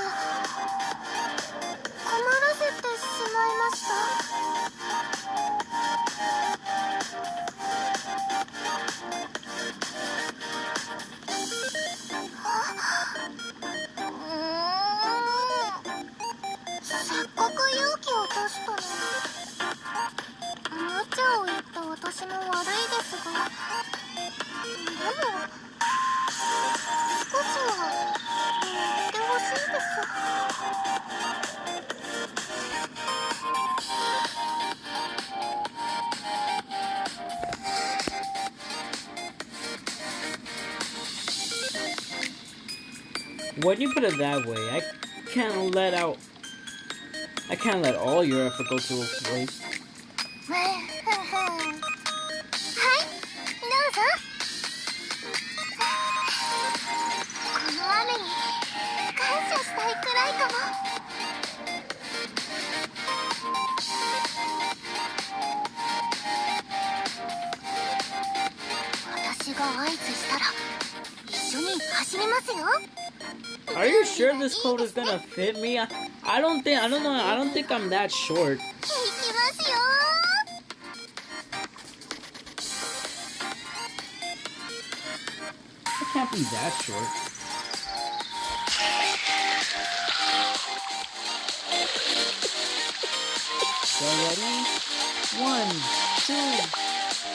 らせてしまいました。せっかく勇気を出したのに。無茶を言った私も悪いですが、でも少しは言ってほしいです。When you put it that way, can't let out. I can't let all your effort go to waste. はいどうぞ。この雨に感謝したいくらいかも。私が合図したら一緒に走りますよ。Are you sure this coat is gonna fit me? I don't think I'm that short. いきますよ。I can't be that short. So ready? 1, 2,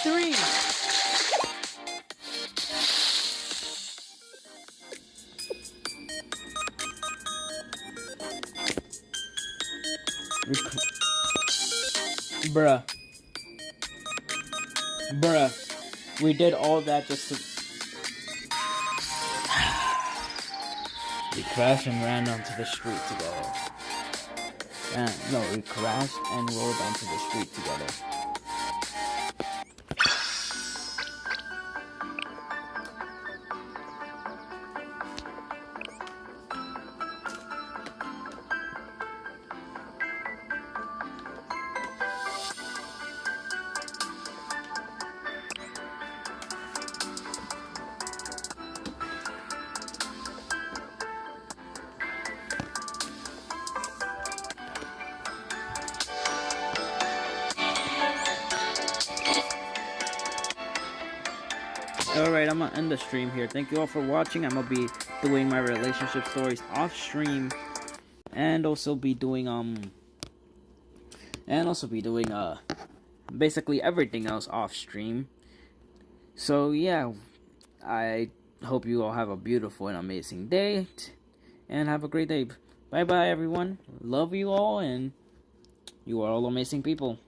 3. Bruh. We did all that just to... We crashed and ran onto the street together. No, we crashed and rolled onto the street together. Alright, I'm gonna end the stream here. Thank you all for watching. I'm gonna be doing my relationship stories off stream. And also be doing basically everything else off stream. So yeah, I hope you all have a beautiful and amazing day. And have a great day. Bye bye everyone. Love you all, and you are all amazing people.